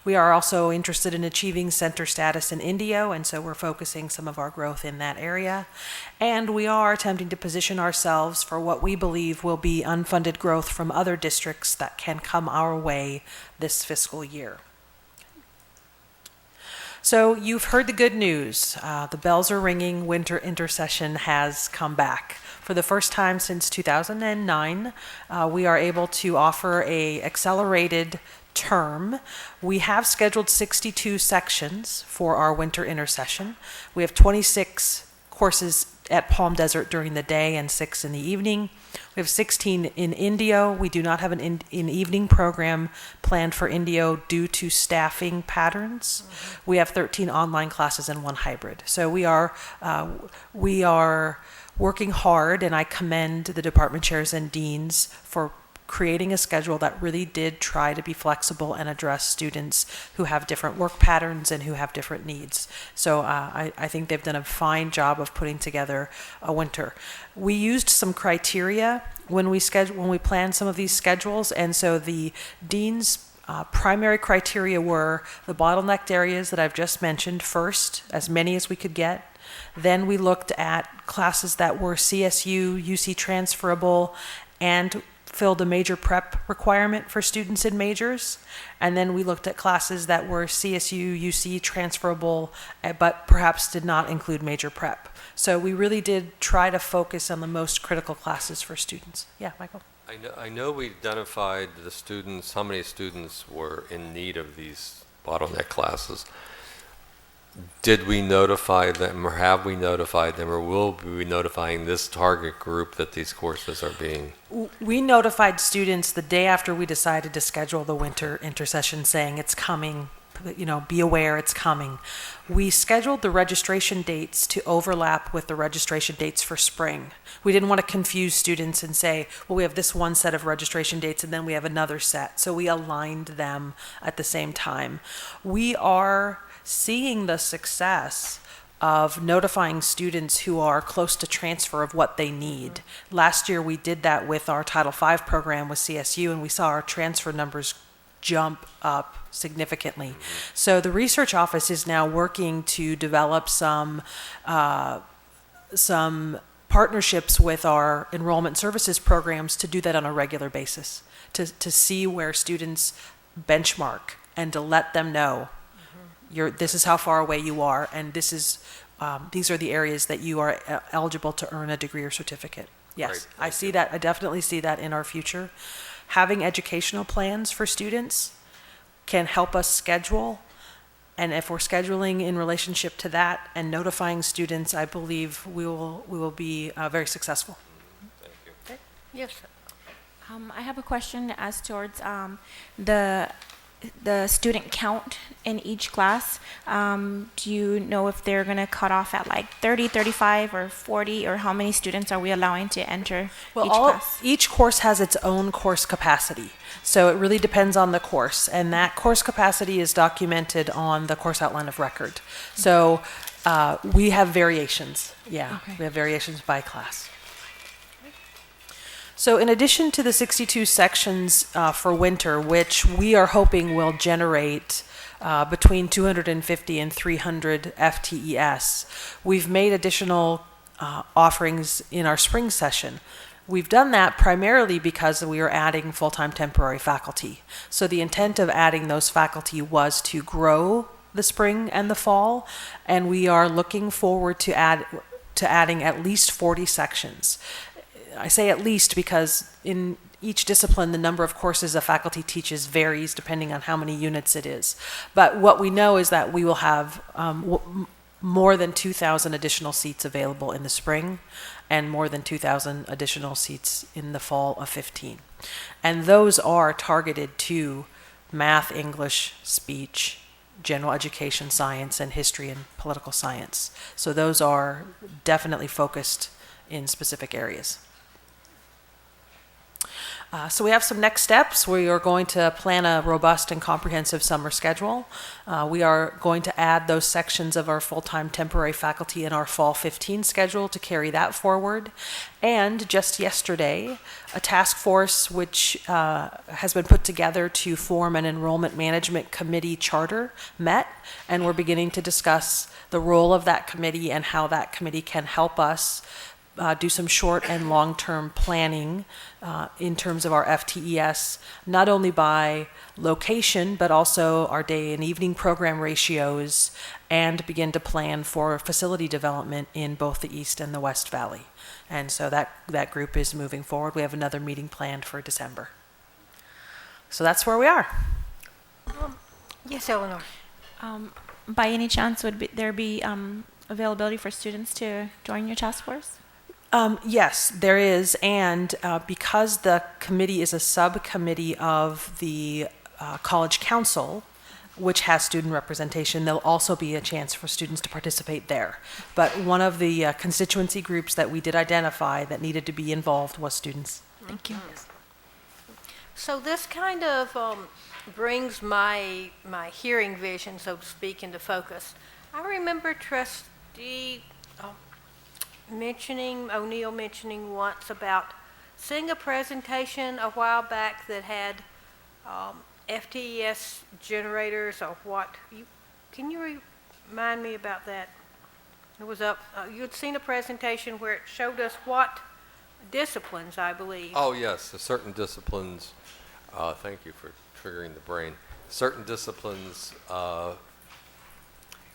U: We are also interested in achieving center status in Indio, and so we're focusing some of our growth in that area. And we are attempting to position ourselves for what we believe will be unfunded growth from other districts that can come our way this fiscal year. So you've heard the good news. The bells are ringing. Winter intercession has come back. For the first time since 2009, we are able to offer a accelerated term. We have scheduled 62 sections for our winter intercession. We have 26 courses at Palm Desert during the day and 6 in the evening. We have 16 in Indio. We do not have an evening program planned for Indio due to staffing patterns. We have 13 online classes and 1 hybrid. So we are working hard, and I commend the department chairs and deans for creating a schedule that really did try to be flexible and address students who have different work patterns and who have different needs. So I think they've done a fine job of putting together a winter. We used some criteria when we planned some of these schedules, and so the dean's primary criteria were the bottlenecked areas that I've just mentioned first, as many as we could get. Then we looked at classes that were CSU, UC transferable, and filled a major prep requirement for students in majors. And then we looked at classes that were CSU, UC transferable, but perhaps did not include major prep. So we really did try to focus on the most critical classes for students. Yeah, Michael?
E: I know we identified the students, how many students were in need of these bottleneck classes. Did we notify them, or have we notified them, or will we be notifying this target group that these courses are being?
U: We notified students the day after we decided to schedule the winter intercession, saying it's coming, be aware it's coming. We scheduled the registration dates to overlap with the registration dates for spring. We didn't want to confuse students and say, well, we have this one set of registration dates and then we have another set. So we aligned them at the same time. We are seeing the success of notifying students who are close to transfer of what they need. Last year we did that with our Title V program with CSU, and we saw our transfer numbers jump up significantly. So the research office is now working to develop some partnerships with our enrollment services programs to do that on a regular basis, to see where students benchmark and to let them know this is how far away you are, and these are the areas that you are eligible to earn a degree or certificate. Yes, right. I see that. I definitely see that in our future. Having educational plans for students can help us schedule, and if we're scheduling in relationship to that and notifying students, I believe we will be very successful.
E: Thank you.
A: Okay. Yes.
D: I have a question as towards the student count in each class. Do you know if they're going to cut off at like 30, 35, or 40, or how many students are we allowing to enter each class?
U: Each course has its own course capacity. So it really depends on the course, and that course capacity is documented on the course outline of record. So we have variations. Yeah, okay. We have variations by class. So in addition to the 62 sections for winter, which we are hoping will generate between 250 and 300 FTES, we've made additional offerings in our spring session. We've done that primarily because we are adding full-time temporary faculty. So the intent of adding those faculty was to grow the spring and the fall, and we are looking forward to adding at least 40 sections. I say at least because in each discipline, the number of courses a faculty teaches varies depending on how many units it is. But what we know is that we will have more than 2,000 additional seats available in the spring and more than 2,000 additional seats in the fall of 15. And those are targeted to math, English, speech, general education, science, and history and political science. So those are definitely focused in specific areas. So we have some next steps. We are going to plan a robust and comprehensive summer schedule. We are going to add those sections of our full-time temporary faculty in our fall 15 schedule to carry that forward. And just yesterday, a task force which has been put together to form an enrollment management committee charter met, and we're beginning to discuss the role of that committee and how that committee can help us do some short and long-term planning in terms of our FTES, not only by location, but also our day and evening program ratios, and begin to plan for facility development in both the East and the West Valley. And so that group is moving forward. We have another meeting planned for December. So that's where we are.
A: Yes, Eleanor.
D: By any chance, would there be availability for students to join your task force?
U: Yes, there is, and because the committee is a subcommittee of the College Council, which has student representation, there'll also be a chance for students to participate there. But one of the constituency groups that we did identify that needed to be involved was students.
D: Thank you.
A: So this kind of brings my hearing vision, so to speak, into focus. I remember Trustee O'Neill mentioning once about seeing a presentation a while back that had FTES generators or what. Can you remind me about that? It was you'd seen a presentation where it showed us what disciplines, I believe.
E: Oh, yes, certain disciplines, thank you for triggering the brain. Certain disciplines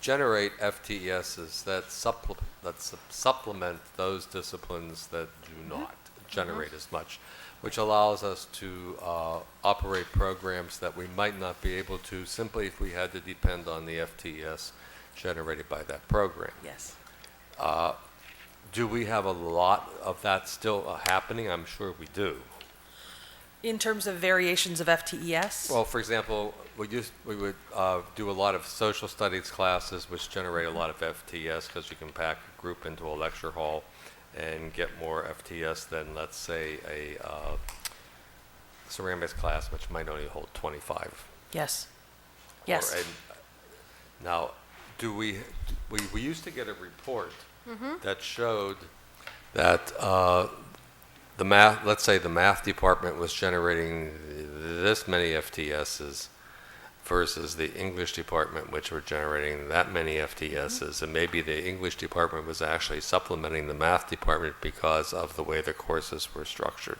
E: generate FTESs that supplement those disciplines that do not generate as much, which allows us to operate programs that we might not be able to simply if we had to depend on the FTES generated by that program.
U: Yes.
E: Do we have a lot of that still happening? I'm sure we do.
U: In terms of variations of FTES?
E: Well, for example, we would do a lot of social studies classes which generate a lot of FTS because you can pack a group into a lecture hall and get more FTS than, let's say, a ceramics class which might only hold 25.
U: Yes. Yes.
E: Now, we used to get a report that showed that let's say the math department was generating this many FTSs versus the English department, which were generating that many FTSs, and maybe the English department was actually supplementing the math department because of the way the courses were structured.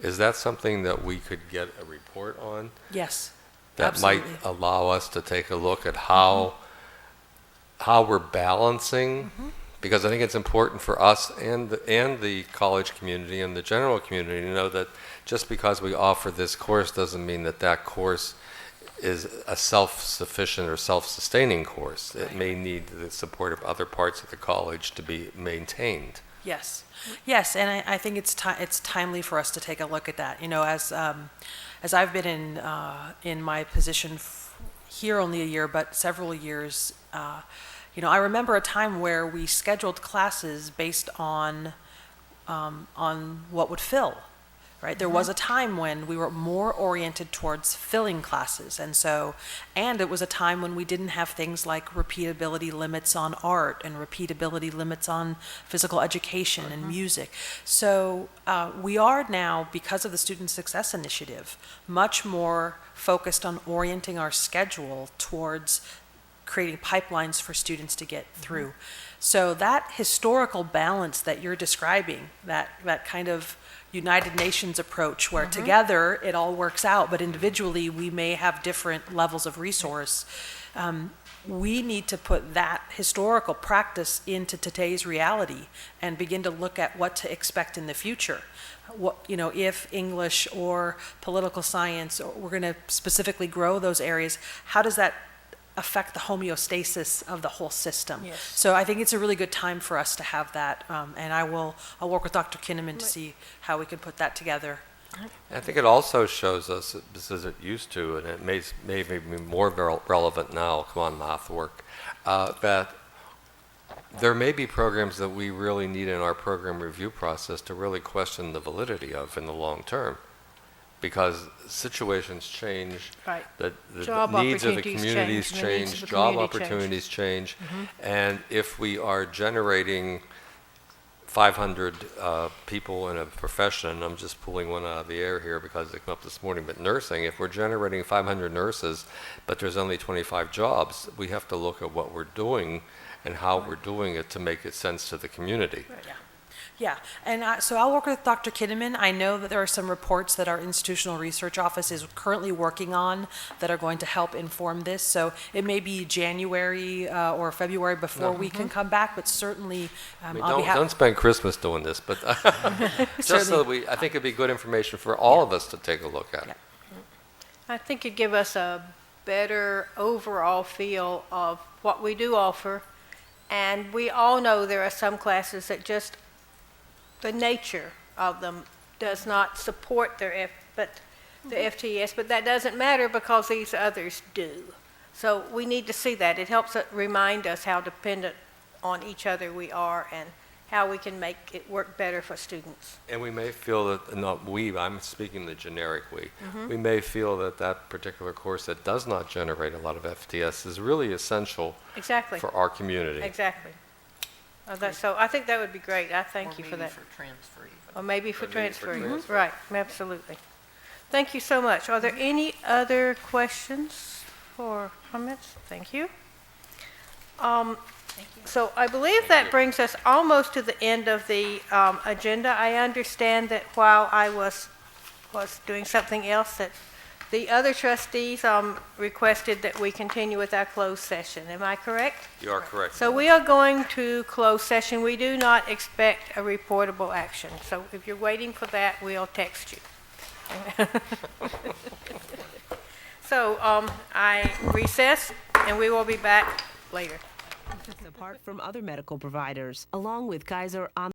E: Is that something that we could get a report on?
U: Yes.
E: That
U: Absolutely.
E: might allow us to take a look at how we're balancing, because I think it's important for us and the college community and the general community to know that just because we offer this course doesn't mean that that course is a self-sufficient or self-sustaining course. It may need the support of other parts of the college to be maintained.
U: Yes. Yes, and I think it's timely for us to take a look at that. You know, as I've been in my position here only a year, but several years, you know, I remember a time where we scheduled classes based on what would fill, right? There was a time when we were more oriented towards filling classes, and it was a time when we didn't have things like repeatability limits on art and repeatability limits on physical education and music. So we are now, because of the Student Success Initiative, much more focused on orienting our schedule towards creating pipelines for students to get through. So that historical balance that you're describing, that kind of United Nations approach where together it all works out, but individually we may have different levels of resource. We need to put that historical practice into today's reality and begin to look at what to expect in the future. What, you know, if English or political science, or we're going to specifically grow those areas, how does that affect the homeostasis of the whole system?
A: Yes.
U: So I think it's a really good time for us to have that, and I'll work with Dr. Kinnaman to see how we can put that together.
E: I think it also shows us, as it used to, and it may be more relevant now, come on math work, that there may be programs that we really need in our program review process to really question the validity of in the long term. because situations change,
A: Right.
E: the
A: Job
E: needs of the
A: opportunities
E: communities
A: change, the needs
E: change,
A: of the
E: job
A: community change.
E: opportunities change,
A: Mhm.
E: and if we are generating 500 people in a profession, I'm just pulling one out of the air here because they come up this morning, but nursing, if we're generating 500 nurses, but there's only 25 jobs, we have to look at what we're doing and how we're doing it to make it sense to the community.
U: Yeah, and so I'll work with Dr. Kinnaman. I know that there are some reports that our institutional research office is currently working on that are going to help inform this. So it may be January or February before we can come back, but certainly
E: I mean,
U: I'll be
E: don't spend Christmas doing this, but just so that I think it'd be good information for all of us to take a look at.
A: I think it'd give us a better overall feel of what we do offer. And we all know there are some classes that just, the nature of them does not support the FTES, but that doesn't matter because these others do. So we need to see that. It helps remind us how dependent on each other we are and how we can make it work better for students.
E: And we may feel that, not we, I'm speaking the generic we,
A: Mhm.
E: we may feel that that particular course that does not generate a lot of FTS is really essential
A: Exactly.
E: for our community.
A: Exactly. So I think that would be great. I thank you for that.
B: Or maybe for transfer even.
A: Or maybe for
E: Or maybe for
A: transfer.
E: transfer.
A: Right, absolutely. Thank you so much. Are there any other questions or comments? Thank you. So I believe that brings us almost to the end of the agenda. I understand that while I was doing something else, that the other trustees requested that we continue with our closed session. Am I correct?
E: You are correct.
A: So we are going to close session. We do not expect a reportable action. So if you're waiting for that, we'll text you. So I recess, and we will be back later.
H: Apart from other medical providers, along with Kaiser on